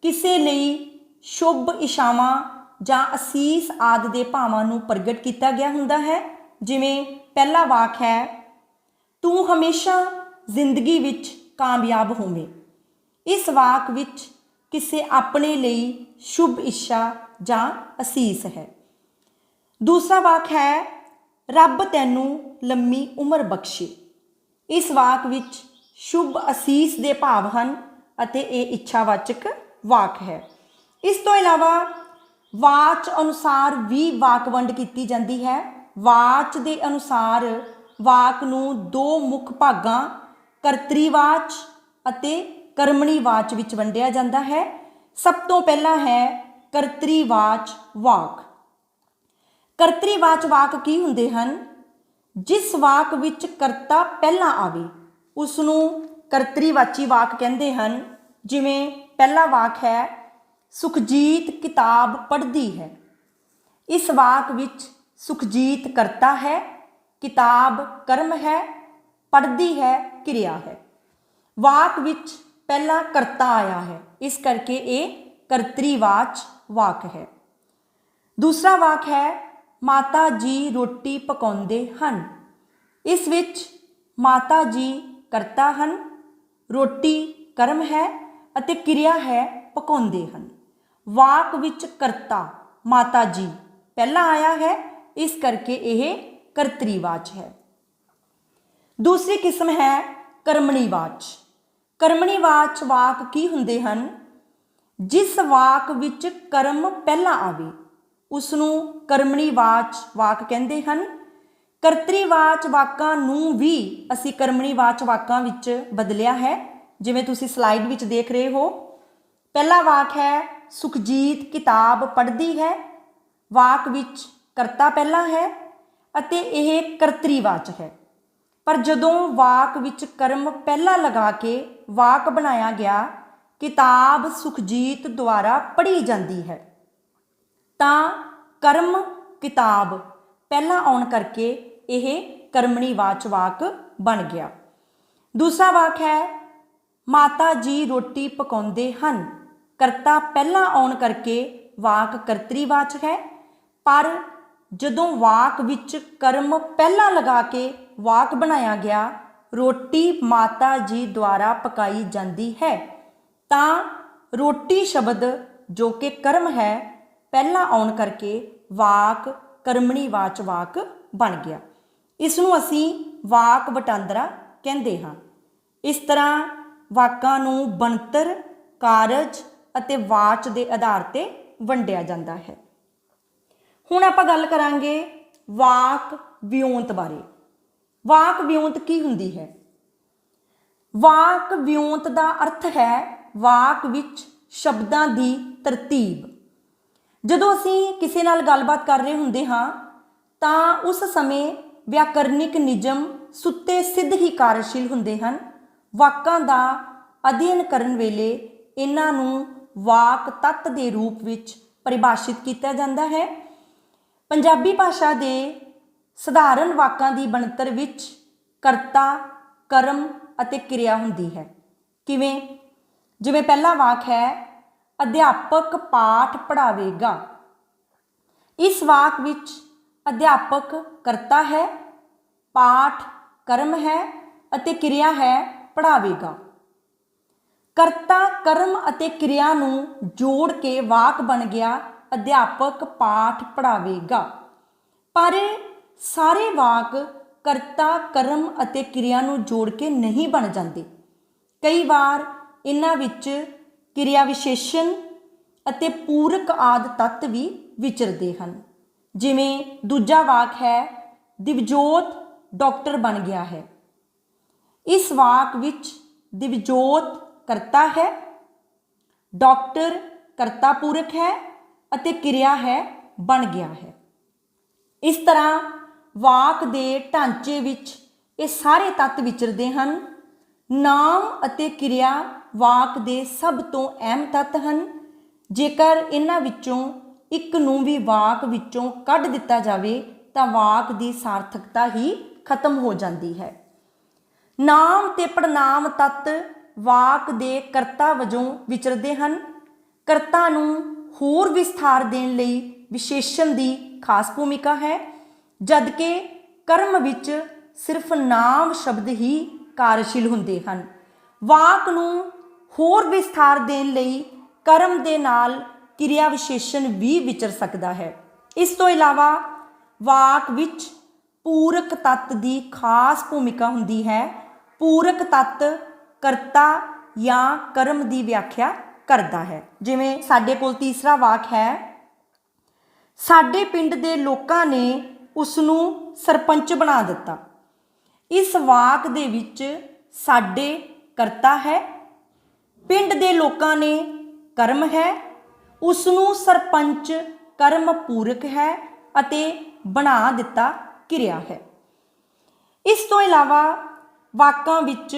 ਕਿਸੇ ਲਈ ਸ਼ੁਭ ਇਛਾਵਾਂ ਜਾਂ ਅਸੀਸ ਆਦਿ ਦੇ ਭਾਵਾਂ ਨੂੰ ਪ੍ਰਗਟ ਕੀਤਾ ਗਿਆ ਹੁੰਦਾ ਹੈ। ਜਿਵੇਂ ਪਹਿਲਾ ਵਾਕ ਹੈ ਤੂੰ ਹਮੇਸ਼ਾ ਜ਼ਿੰਦਗੀ ਵਿੱਚ ਕਾਮਯਾਬ ਹੋਵੇਂ। ਇਸ ਵਾਕ ਵਿੱਚ ਕਿਸੇ ਆਪਣੇ ਲਈ ਸ਼ੁਭ ਇੱਛਾ ਜਾਂ ਅਸੀਸ ਹੈ। ਦੂਸਰਾ ਵਾਕ ਹੈ ਰੱਬ ਤੈਨੂੰ ਲੰਮੀ ਉਮਰ ਬਖਸ਼ੇ। ਇਸ ਵਾਕ ਵਿੱਚ ਸ਼ੁਭ ਅਸੀਸ ਦੇ ਭਾਵ ਹਨ ਅਤੇ ਇਹ ਇੱਛਾਵਾਚਕ ਵਾਕ ਹੈ। ਇਸ ਤੋਂ ਇਲਾਵਾ ਵਾਚ ਅਨੁਸਾਰ ਵੀ ਵਾਕ ਵੰਡ ਕੀਤੀ ਜਾਂਦੀ ਹੈ। ਵਾਚ ਦੇ ਅਨੁਸਾਰ ਵਾਕ ਨੂੰ ਦੋ ਮੁੱਖ ਭਾਗਾਂ ਕਰਤਰੀਵਾਚ ਅਤੇ ਕਰਮਣੀਵਾਚ ਵਿੱਚ ਵੰਡਿਆ ਜਾਂਦਾ ਹੈ। ਸਭ ਤੋਂ ਪਹਿਲਾਂ ਹੈ ਕਰਤਰੀਵਾਚ ਵਾਕ। ਕਰਤਰੀਵਾਚ ਵਾਕ ਕੀ ਹੁੰਦੇ ਹਨ? ਜਿਸ ਵਾਕ ਵਿੱਚ ਕਰਤਾ ਪਹਿਲਾਂ ਆਵੇ ਉਸ ਨੂੰ ਕਰਤਰੀਵਾਚੀ ਵਾਕ ਕਹਿੰਦੇ ਹਨ। ਜਿਵੇਂ ਪਹਿਲਾ ਵਾਕ ਹੈ ਸੁਖਜੀਤ ਕਿਤਾਬ ਪੜ੍ਹਦੀ ਹੈ। ਇਸ ਵਾਕ ਵਿੱਚ ਸੁਖਜੀਤ ਕਰਤਾ ਹੈ, ਕਿਤਾਬ ਕਰਮ ਹੈ, ਪੜ੍ਹਦੀ ਹੈ ਕਿਰਿਆ ਹੈ। ਵਾਕ ਵਿੱਚ ਪਹਿਲਾਂ ਕਰਤਾ ਆਇਆ ਹੈ, ਇਸ ਕਰਕੇ ਇਹ ਕਰਤਰੀਵਾਚ ਵਾਕ ਹੈ। ਦੂਸਰਾ ਵਾਕ ਹੈ ਮਾਤਾ ਜੀ ਰੋਟੀ ਪਕਾਉਂਦੇ ਹਨ। ਇਸ ਵਿੱਚ ਮਾਤਾ ਜੀ ਕਰਤਾ ਹਨ, ਰੋਟੀ ਕਰਮ ਹੈ ਅਤੇ ਕਿਰਿਆ ਹੈ ਪਕਾਉਂਦੇ ਹਨ। ਵਾਕ ਵਿੱਚ ਕਰਤਾ ਮਾਤਾ ਜੀ ਪਹਿਲਾਂ ਆਇਆ ਹੈ, ਇਸ ਕਰਕੇ ਇਹ ਕਰਤਰੀਵਾਚ ਹੈ। ਦੂਸਰੀ ਕਿਸਮ ਹੈ ਕਰਮਣੀਵਾਚ। ਕਰਮਣੀਵਾਚ ਵਾਕ ਕੀ ਹੁੰਦੇ ਹਨ? ਜਿਸ ਵਾਕ ਵਿੱਚ ਕਰਮ ਪਹਿਲਾਂ ਆਵੇ ਉਸ ਨੂੰ ਕਰਮਣੀਵਾਚ ਵਾਕ ਕਹਿੰਦੇ ਹਨ। ਕਰਤਰੀਵਾਚ ਵਾਕਾਂ ਨੂੰ ਵੀ ਅਸੀਂ ਕਰਮਣੀਵਾਚ ਵਾਕਾਂ ਵਿੱਚ ਬਦਲਿਆ ਹੈ। ਜਿਵੇਂ ਤੁਸੀਂ ਸਲਾਈਡ ਵਿੱਚ ਦੇਖ ਰਹੇ ਹੋ, ਪਹਿਲਾ ਵਾਕ ਹੈ ਸੁਖਜੀਤ ਕਿਤਾਬ ਪੜ੍ਹਦੀ ਹੈ। ਵਾਕ ਵਿੱਚ ਕਰਤਾ ਪਹਿਲਾਂ ਹੈ ਅਤੇ ਇਹ ਕਰਤਰੀਵਾਚ ਹੈ। ਪਰ ਜਦੋਂ ਵਾਕ ਵਿੱਚ ਕਰਮ ਪਹਿਲਾਂ ਲਗਾ ਕੇ ਵਾਕ ਬਣਾਇਆ ਗਿਆ ਕਿਤਾਬ ਸੁਖਜੀਤ ਦੁਆਰਾ ਪੜ੍ਹੀ ਜਾਂਦੀ ਹੈ, ਤਾਂ ਕਰਮ ਕਿਤਾਬ ਪਹਿਲਾਂ ਆਉਣ ਕਰਕੇ ਇਹ ਕਰਮਣੀਵਾਚ ਵਾਕ ਬਣ ਗਿਆ। ਦੂਸਰਾ ਵਾਕ ਹੈ ਮਾਤਾ ਜੀ ਰੋਟੀ ਪਕਾਉਂਦੇ ਹਨ। ਕਰਤਾ ਪਹਿਲਾਂ ਆਉਣ ਕਰਕੇ ਵਾਕ ਕਰਤਰੀਵਾਚ ਹੈ, ਪਰ ਜਦੋਂ ਵਾਕ ਵਿੱਚ ਕਰਮ ਪਹਿਲਾਂ ਲਗਾ ਕੇ ਵਾਕ ਬਣਾਇਆ ਗਿਆ ਰੋਟੀ ਮਾਤਾ ਜੀ ਦੁਆਰਾ ਪਕਾਈ ਜਾਂਦੀ ਹੈ, ਤਾਂ ਰੋਟੀ ਸ਼ਬਦ ਜੋ ਕਿ ਕਰਮ ਹੈ ਪਹਿਲਾਂ ਆਉਣ ਕਰਕੇ ਵਾਕ ਕਰਮਣੀਵਾਚ ਵਾਕ ਬਣ ਗਿਆ। ਇਸ ਨੂੰ ਅਸੀਂ ਵਾਕ ਵਟਾਂਦਰਾ ਕਹਿੰਦੇ ਹਾਂ। ਇਸ ਤਰ੍ਹਾਂ ਵਾਕਾਂ ਨੂੰ ਬਣਤਰ, ਕਾਰਜ ਅਤੇ ਵਾਚ ਦੇ ਆਧਾਰ ਤੇ ਵੰਡਿਆ ਜਾਂਦਾ ਹੈ। ਹੁਣ ਆਪਾਂ ਗੱਲ ਕਰਾਂਗੇ ਵਾਕ ਵਿਉਂਤ ਬਾਰੇ। ਵਾਕ ਵਿਉਂਤ ਕੀ ਹੁੰਦੀ ਹੈ? ਵਾਕ ਵਿਉਂਤ ਦਾ ਅਰਥ ਹੈ ਵਾਕ ਵਿੱਚ ਸ਼ਬਦਾਂ ਦੀ ਤਰਤੀਬ। ਜਦੋਂ ਅਸੀਂ ਕਿਸੇ ਨਾਲ ਗੱਲਬਾਤ ਕਰ ਰਹੇ ਹੁੰਦੇ ਹਾਂ ਤਾਂ ਉਸ ਸਮੇਂ ਵਿਆਕਰਨਿਕ ਨਿਯਮ ਸੁੱਤੇ ਸਿੱਧ ਹੀ ਕਾਰਜਸ਼ੀਲ ਹੁੰਦੇ ਹਨ। ਵਾਕਾਂ ਦਾ ਅਧਿਐਨ ਕਰਨ ਵੇਲੇ ਇਹਨਾਂ ਨੂੰ ਵਾਕ ਤੱਤ ਦੇ ਰੂਪ ਵਿੱਚ ਪਰਿਭਾਸ਼ਿਤ ਕੀਤਾ ਜਾਂਦਾ ਹੈ। ਪੰਜਾਬੀ ਭਾਸ਼ਾ ਦੇ ਸਧਾਰਨ ਵਾਕਾਂ ਦੀ ਬਣਤਰ ਵਿੱਚ ਕਰਤਾ, ਕਰਮ ਅਤੇ ਕਿਰਿਆ ਹੁੰਦੀ ਹੈ। ਕਿਵੇਂ? ਜਿਵੇਂ ਪਹਿਲਾ ਵਾਕ ਹੈ ਅਧਿਆਪਕ ਪਾਠ ਪੜ੍ਹਾਵੇਗਾ। ਇਸ ਵਾਕ ਵਿੱਚ ਅਧਿਆਪਕ ਕਰਤਾ ਹੈ, ਪਾਠ ਕਰਮ ਹੈ ਅਤੇ ਕਿਰਿਆ ਹੈ ਪੜ੍ਹਾਵੇਗਾ। ਕਰਤਾ, ਕਰਮ ਅਤੇ ਕਿਰਿਆ ਨੂੰ ਜੋੜ ਕੇ ਵਾਕ ਬਣ ਗਿਆ ਅਧਿਆਪਕ ਪਾਠ ਪੜ੍ਹਾਵੇਗਾ। ਪਰ ਸਾਰੇ ਵਾਕ ਕਰਤਾ, ਕਰਮ ਅਤੇ ਕਿਰਿਆ ਨੂੰ ਜੋੜ ਕੇ ਨਹੀਂ ਬਣ ਜਾਂਦੇ। ਕਈ ਵਾਰ ਇਹਨਾਂ ਵਿੱਚ ਕਿਰਿਆ ਵਿਸ਼ੇਸ਼ਣ ਅਤੇ ਪੂਰਕ ਆਦਿ ਤੱਤ ਵੀ ਵਿਚਰਦੇ ਹਨ। ਜਿਵੇਂ ਦੂਜਾ ਵਾਕ ਹੈ ਦਿਵਜੋਤ ਡਾਕਟਰ ਬਣ ਗਿਆ ਹੈ। ਇਸ ਵਾਕ ਵਿੱਚ ਦਿਵਜੋਤ ਕਰਤਾ ਹੈ, ਡਾਕਟਰ ਕਰਤਾ ਪੂਰਕ ਹੈ ਅਤੇ ਕਿਰਿਆ ਹੈ ਬਣ ਗਿਆ ਹੈ। ਇਸ ਤਰ੍ਹਾਂ ਵਾਕ ਦੇ ਢਾਂਚੇ ਵਿੱਚ ਇਹ ਸਾਰੇ ਤੱਤ ਵਿਚਰਦੇ ਹਨ। ਨਾਮ ਅਤੇ ਕਿਰਿਆ ਵਾਕ ਦੇ ਸਭ ਤੋਂ ਅਹਿਮ ਤੱਤ ਹਨ। ਜੇਕਰ ਇਹਨਾਂ ਵਿੱਚੋਂ ਇੱਕ ਨੂੰ ਵੀ ਵਾਕ ਵਿੱਚੋਂ ਕੱਢ ਦਿੱਤਾ ਜਾਵੇ ਤਾਂ ਵਾਕ ਦੀ ਸਾਰਥਕਤਾ ਹੀ ਖਤਮ ਹੋ ਜਾਂਦੀ ਹੈ। ਨਾਮ ਤੇ ਪੜਨਾਮ ਤੱਤ ਵਾਕ ਦੇ ਕਰਤਾ ਵਜੋਂ ਵਿਚਰਦੇ ਹਨ। ਕਰਤਾ ਨੂੰ ਹੋਰ ਵਿਸਥਾਰ ਦੇਣ ਲਈ ਵਿਸ਼ੇਸ਼ਣ ਦੀ ਖਾਸ ਭੂਮਿਕਾ ਹੈ, ਜਦਕਿ ਕਰਮ ਵਿੱਚ ਸਿਰਫ ਨਾਮ ਸ਼ਬਦ ਹੀ ਕਾਰਜਸ਼ੀਲ ਹੁੰਦੇ ਹਨ। ਵਾਕ ਨੂੰ ਹੋਰ ਵਿਸਥਾਰ ਦੇਣ ਲਈ ਕਰਮ ਦੇ ਨਾਲ ਕਿਰਿਆ ਵਿਸ਼ੇਸ਼ਣ ਵੀ ਵਿਚਰ ਸਕਦਾ ਹੈ। ਇਸ ਤੋਂ ਇਲਾਵਾ ਵਾਕ ਵਿੱਚ ਪੂਰਕ ਤੱਤ ਦੀ ਖਾਸ ਭੂਮਿਕਾ ਹੁੰਦੀ ਹੈ। ਪੂਰਕ ਤੱਤ ਕਰਤਾ ਜਾਂ ਕਰਮ ਦੀ ਵਿਆਖਿਆ ਕਰਦਾ ਹੈ। ਜਿਵੇਂ ਸਾਡੇ ਕੋਲ ਤੀਸਰਾ ਵਾਕ ਹੈ, ਸਾਡੇ ਪਿੰਡ ਦੇ ਲੋਕਾਂ ਨੇ ਉਸ ਨੂੰ ਸਰਪੰਚ ਬਣਾ ਦਿੱਤਾ। ਇਸ ਵਾਕ ਦੇ ਵਿੱਚ ਸਾਡੇ ਕਰਤਾ ਹੈ, ਪਿੰਡ ਦੇ ਲੋਕਾਂ ਨੇ ਕਰਮ ਹੈ, ਉਸ ਨੂੰ ਸਰਪੰਚ ਕਰਮ ਪੂਰਕ ਹੈ ਅਤੇ ਬਣਾ ਦਿੱਤਾ ਕਿਰਿਆ ਹੈ। ਇਸ ਤੋਂ ਇਲਾਵਾ ਵਾਕਾਂ ਵਿੱਚ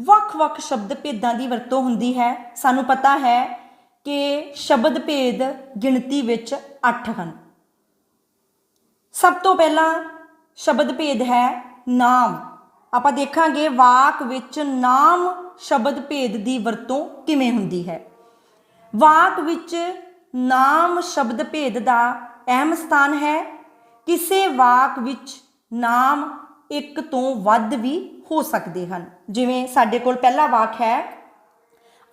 ਵੱਖ-ਵੱਖ ਸ਼ਬਦ ਭੇਦਾਂ ਦੀ ਵਰਤੋਂ ਹੁੰਦੀ ਹੈ। ਸਾਨੂੰ ਪਤਾ ਹੈ ਕਿ ਸ਼ਬਦ ਭੇਦ ਗਿਣਤੀ ਵਿੱਚ 8 ਹਨ। ਸਭ ਤੋਂ ਪਹਿਲਾਂ ਸ਼ਬਦ ਭੇਦ ਹੈ ਨਾਮ। ਆਪਾਂ ਦੇਖਾਂਗੇ ਵਾਕ ਵਿੱਚ ਨਾਮ ਸ਼ਬਦ ਭੇਦ ਦੀ ਵਰਤੋਂ ਕਿਵੇਂ ਹੁੰਦੀ ਹੈ। ਵਾਕ ਵਿੱਚ ਨਾਮ ਸ਼ਬਦ ਭੇਦ ਦਾ ਅਹਿਮ ਸਥਾਨ ਹੈ। ਕਿਸੇ ਵਾਕ ਵਿੱਚ ਨਾਮ ਇੱਕ ਤੋਂ ਵੱਧ ਵੀ ਹੋ ਸਕਦੇ ਹਨ। ਜਿਵੇਂ ਸਾਡੇ ਕੋਲ ਪਹਿਲਾ ਵਾਕ ਹੈ,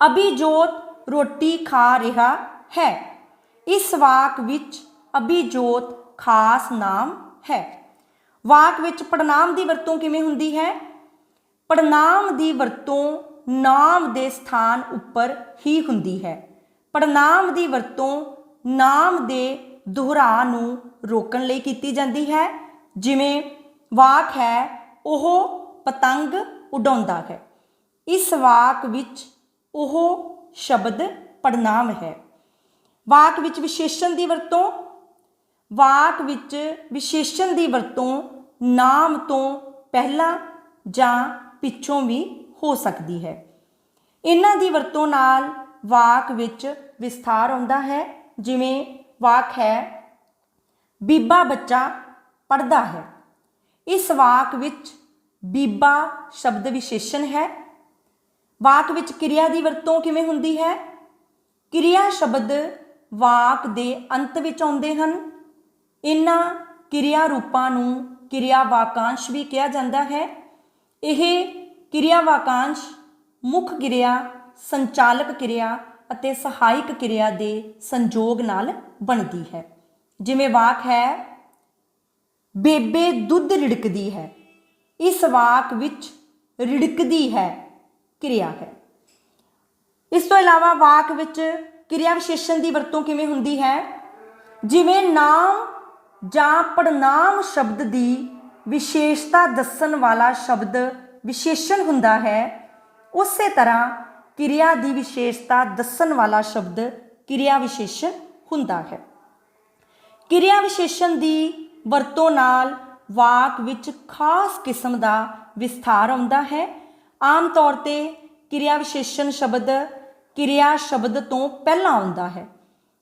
ਅਭਿਜੋਤ ਰੋਟੀ ਖਾ ਰਿਹਾ ਹੈ। ਇਸ ਵਾਕ ਵਿੱਚ ਅਭਿਜੋਤ ਖਾਸ ਨਾਮ ਹੈ। ਵਾਕ ਵਿੱਚ ਪੜਨਾਮ ਦੀ ਵਰਤੋਂ ਕਿਵੇਂ ਹੁੰਦੀ ਹੈ? ਪੜਨਾਮ ਦੀ ਵਰਤੋਂ ਨਾਮ ਦੇ ਸਥਾਨ ਉੱਪਰ ਹੀ ਹੁੰਦੀ ਹੈ। ਪੜਨਾਮ ਦੀ ਵਰਤੋਂ ਨਾਮ ਦੇ ਦੁਹਰਾ ਨੂੰ ਰੋਕਣ ਲਈ ਕੀਤੀ ਜਾਂਦੀ ਹੈ। ਜਿਵੇਂ ਵਾਕ ਹੈ, ਉਹ ਪਤੰਗ ਉਡਾਉਂਦਾ ਹੈ। ਇਸ ਵਾਕ ਵਿੱਚ ਉਹ ਸ਼ਬਦ ਪੜਨਾਮ ਹੈ। ਵਾਕ ਵਿੱਚ ਵਿਸ਼ੇਸ਼ਣ ਦੀ ਵਰਤੋਂ। ਵਾਕ ਵਿੱਚ ਵਿਸ਼ੇਸ਼ਣ ਦੀ ਵਰਤੋਂ ਨਾਮ ਤੋਂ ਪਹਿਲਾਂ ਜਾਂ ਪਿੱਛੋਂ ਵੀ ਹੋ ਸਕਦੀ ਹੈ। ਇਹਨਾਂ ਦੀ ਵਰਤੋਂ ਨਾਲ ਵਾਕ ਵਿੱਚ ਵਿਸਥਾਰ ਆਉਂਦਾ ਹੈ। ਜਿਵੇਂ ਵਾਕ ਹੈ, ਬੀਬਾ ਬੱਚਾ ਪੜ੍ਹਦਾ ਹੈ। ਇਸ ਵਾਕ ਵਿੱਚ ਬੀਬਾ ਸ਼ਬਦ ਵਿਸ਼ੇਸ਼ਣ ਹੈ। ਵਾਕ ਵਿੱਚ ਕਿਰਿਆ ਦੀ ਵਰਤੋਂ ਕਿਵੇਂ ਹੁੰਦੀ ਹੈ? ਕਿਰਿਆ ਸ਼ਬਦ ਵਾਕ ਦੇ ਅੰਤ ਵਿੱਚ ਆਉਂਦੇ ਹਨ। ਇਹਨਾਂ ਕਿਰਿਆ ਰੂਪਾਂ ਨੂੰ ਕਿਰਿਆ ਵਾਕਾਂਸ਼ ਵੀ ਕਿਹਾ ਜਾਂਦਾ ਹੈ। ਇਹ ਕਿਰਿਆ ਵਾਕਾਂਸ਼ ਮੁੱਖ ਕਿਰਿਆ, ਸੰਚਾਲਕ ਕਿਰਿਆ ਅਤੇ ਸਹਾਇਕ ਕਿਰਿਆ ਦੇ ਸੰਯੋਗ ਨਾਲ ਬਣਦੀ ਹੈ। ਜਿਵੇਂ ਵਾਕ ਹੈ, ਬੇਬੇ ਦੁੱਧ ਰਿੜਕਦੀ ਹੈ। ਇਸ ਵਾਕ ਵਿੱਚ ਰਿੜਕਦੀ ਹੈ ਕਿਰਿਆ ਹੈ। ਇਸ ਤੋਂ ਇਲਾਵਾ ਵਾਕ ਵਿੱਚ ਕਿਰਿਆ ਵਿਸ਼ੇਸ਼ਣ ਦੀ ਵਰਤੋਂ ਕਿਵੇਂ ਹੁੰਦੀ ਹੈ? ਜਿਵੇਂ ਨਾਮ ਜਾਂ ਪੜਨਾਮ ਸ਼ਬਦ ਦੀ ਵਿਸ਼ੇਸ਼ਤਾ ਦੱਸਣ ਵਾਲਾ ਸ਼ਬਦ ਵਿਸ਼ੇਸ਼ਣ ਹੁੰਦਾ ਹੈ, ਉਸੇ ਤਰ੍ਹਾਂ ਕਿਰਿਆ ਦੀ ਵਿਸ਼ੇਸ਼ਤਾ ਦੱਸਣ ਵਾਲਾ ਸ਼ਬਦ ਕਿਰਿਆ ਵਿਸ਼ੇਸ਼ਣ ਹੁੰਦਾ ਹੈ। ਕਿਰਿਆ ਵਿਸ਼ੇਸ਼ਣ ਦੀ ਵਰਤੋਂ ਨਾਲ ਵਾਕ ਵਿੱਚ ਖਾਸ ਕਿਸਮ ਦਾ ਵਿਸਥਾਰ ਆਉਂਦਾ ਹੈ। ਆਮ ਤੌਰ ਤੇ ਕਿਰਿਆ ਵਿਸ਼ੇਸ਼ਣ ਸ਼ਬਦ ਕਿਰਿਆ ਸ਼ਬਦ ਤੋਂ ਪਹਿਲਾਂ ਆਉਂਦਾ ਹੈ,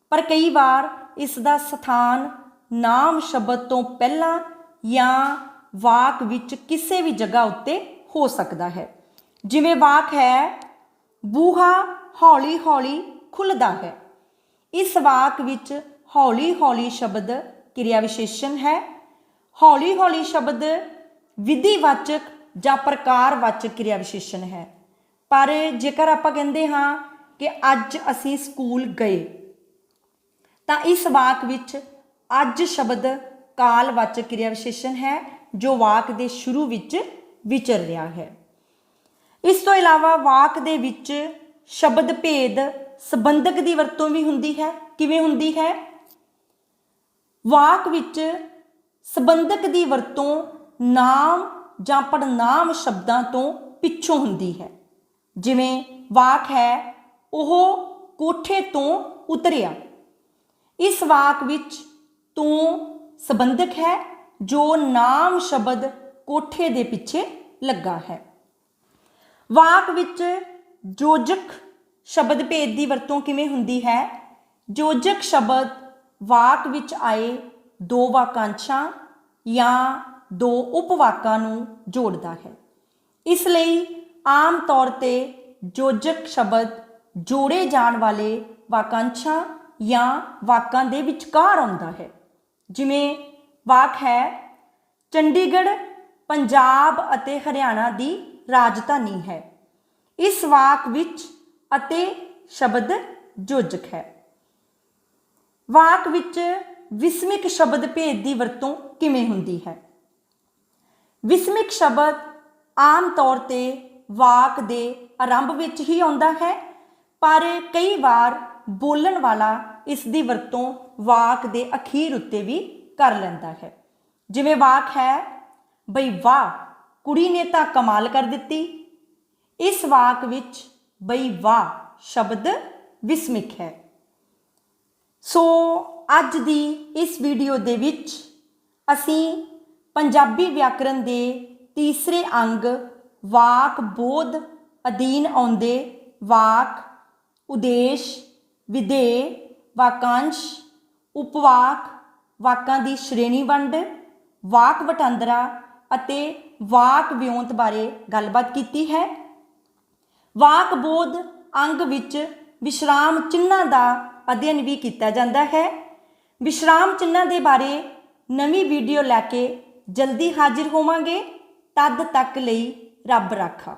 ਪਰ ਕਈ ਵਾਰ ਇਸ ਦਾ ਸਥਾਨ ਨਾਮ ਸ਼ਬਦ ਤੋਂ ਪਹਿਲਾਂ ਜਾਂ ਵਾਕ ਵਿੱਚ ਕਿਸੇ ਵੀ ਜਗ੍ਹਾ ਉੱਤੇ ਹੋ ਸਕਦਾ ਹੈ। ਜਿਵੇਂ ਵਾਕ ਹੈ, ਬੂਹਾ ਹੌਲੀ ਹੌਲੀ ਖੁੱਲ੍ਹਦਾ ਹੈ। ਇਸ ਵਾਕ ਵਿੱਚ ਹੌਲੀ ਹੌਲੀ ਸ਼ਬਦ ਕਿਰਿਆ ਵਿਸ਼ੇਸ਼ਣ ਹੈ। ਹੌਲੀ ਹੌਲੀ ਸ਼ਬਦ ਵਿਧੀਵਾਚਕ ਜਾਂ ਪ੍ਰਕਾਰਵਾਚਕ ਕਿਰਿਆ ਵਿਸ਼ੇਸ਼ਣ ਹੈ। ਪਰ ਜੇਕਰ ਆਪਾਂ ਕਹਿੰਦੇ ਹਾਂ ਕਿ ਅੱਜ ਅਸੀਂ ਸਕੂਲ ਗਏ, ਤਾਂ ਇਸ ਵਾਕ ਵਿੱਚ ਅੱਜ ਸ਼ਬਦ ਕਾਲਵਾਚਕ ਕਿਰਿਆ ਵਿਸ਼ੇਸ਼ਣ ਹੈ ਜੋ ਵਾਕ ਦੇ ਸ਼ੁਰੂ ਵਿੱਚ ਵਿਚਰ ਰਿਹਾ ਹੈ। ਇਸ ਤੋਂ ਇਲਾਵਾ ਵਾਕ ਦੇ ਵਿੱਚ ਸ਼ਬਦ ਭੇਦ ਸੰਬੰਧਕ ਦੀ ਵਰਤੋਂ ਵੀ ਹੁੰਦੀ ਹੈ। ਕਿਵੇਂ ਹੁੰਦੀ ਹੈ? ਵਾਕ ਵਿੱਚ ਸੰਬੰਧਕ ਦੀ ਵਰਤੋਂ ਨਾਮ ਜਾਂ ਪੜਨਾਮ ਸ਼ਬਦਾਂ ਤੋਂ ਪਿੱਛੋਂ ਹੁੰਦੀ ਹੈ। ਜਿਵੇਂ ਵਾਕ ਹੈ, ਉਹ ਕੋਠੇ ਤੋਂ ਉਤਰਿਆ। ਇਸ ਵਾਕ ਵਿੱਚ ਤੋਂ ਸੰਬੰਧਕ ਹੈ ਜੋ ਨਾਮ ਸ਼ਬਦ ਕੋਠੇ ਦੇ ਪਿੱਛੇ ਲੱਗਾ ਹੈ। ਵਾਕ ਵਿੱਚ ਯੋਜਕ ਸ਼ਬਦ ਭੇਦ ਦੀ ਵਰਤੋਂ ਕਿਵੇਂ ਹੁੰਦੀ ਹੈ? ਯੋਜਕ ਸ਼ਬਦ ਵਾਕ ਵਿੱਚ ਆਏ ਦੋ ਵਾਕਾਂਸ਼ਾਂ ਜਾਂ ਦੋ ਉਪਵਾਕਾਂ ਨੂੰ ਜੋੜਦਾ ਹੈ। ਇਸ ਲਈ ਆਮ ਤੌਰ ਤੇ ਯੋਜਕ ਸ਼ਬਦ ਜੋੜੇ ਜਾਣ ਵਾਲੇ ਵਾਕਾਂਸ਼ਾਂ ਜਾਂ ਵਾਕਾਂ ਦੇ ਵਿਚਕਾਰ ਆਉਂਦਾ ਹੈ। ਜਿਵੇਂ ਵਾਕ ਹੈ, ਚੰਡੀਗੜ੍ਹ ਪੰਜਾਬ ਅਤੇ ਹਰਿਆਣਾ ਦੀ ਰਾਜਧਾਨੀ ਹੈ। ਇਸ ਵਾਕ ਵਿੱਚ ਅਤੇ ਸ਼ਬਦ ਯੋਜਕ ਹੈ। ਵਾਕ ਵਿੱਚ ਵਿਸਮਿਕ ਸ਼ਬਦ ਭੇਦ ਦੀ ਵਰਤੋਂ ਕਿਵੇਂ ਹੁੰਦੀ ਹੈ? ਵਿਸਮਿਕ ਸ਼ਬਦ ਆਮ ਤੌਰ ਤੇ ਵਾਕ ਦੇ ਆਰੰਭ ਵਿੱਚ ਹੀ ਆਉਂਦਾ ਹੈ, ਪਰ ਕਈ ਵਾਰ ਬੋਲਣ ਵਾਲਾ ਇਸ ਦੀ ਵਰਤੋਂ ਵਾਕ ਦੇ ਅਖੀਰ ਉੱਤੇ ਵੀ ਕਰ ਲੈਂਦਾ ਹੈ। ਜਿਵੇਂ ਵਾਕ ਹੈ, ਬਈ ਵਾਹ ਕੁੜੀ ਨੇ ਤਾਂ ਕਮਾਲ ਕਰ ਦਿੱਤੀ। ਇਸ ਵਾਕ ਵਿੱਚ ਬਈ ਵਾਹ ਸ਼ਬਦ ਵਿਸਮਿਕ ਹੈ। ਸੋ ਅੱਜ ਦੀ ਇਸ ਵੀਡੀਓ ਦੇ ਵਿੱਚ ਅਸੀਂ ਪੰਜਾਬੀ ਵਿਆਕਰਨ ਦੇ ਤੀਸਰੇ ਅੰਗ ਵਾਕ ਬੋਧ ਅਧੀਨ ਆਉਂਦੇ ਵਾਕ, ਉਦੇਸ਼, ਵਿਧੇਯ, ਵਾਕਾਂਸ਼, ਉਪਵਾਕ, ਵਾਕਾਂ ਦੀ ਸ਼੍ਰੇਣੀ ਵੰਡ, ਵਾਕ ਵਟਾਂਦਰਾ ਅਤੇ ਵਾਕ ਵਿਉਂਤ ਬਾਰੇ ਗੱਲਬਾਤ ਕੀਤੀ ਹੈ। ਵਾਕ ਬੋਧ ਅੰਗ ਵਿੱਚ ਵਿਸ਼ਰਾਮ ਚਿੰਨ੍ਹਾਂ ਦਾ ਅਧਿਐਨ ਵੀ ਕੀਤਾ ਜਾਂਦਾ ਹੈ। ਵਿਸ਼ਰਾਮ ਚਿੰਨ੍ਹਾਂ ਦੇ ਬਾਰੇ ਨਵੀਂ ਵੀਡੀਓ ਲੈ ਕੇ ਜਲਦੀ ਹਾਜ਼ਰ ਹੋਵਾਂਗੇ। ਤਦ ਤੱਕ ਲਈ ਰੱਬ ਰਾਖਾ।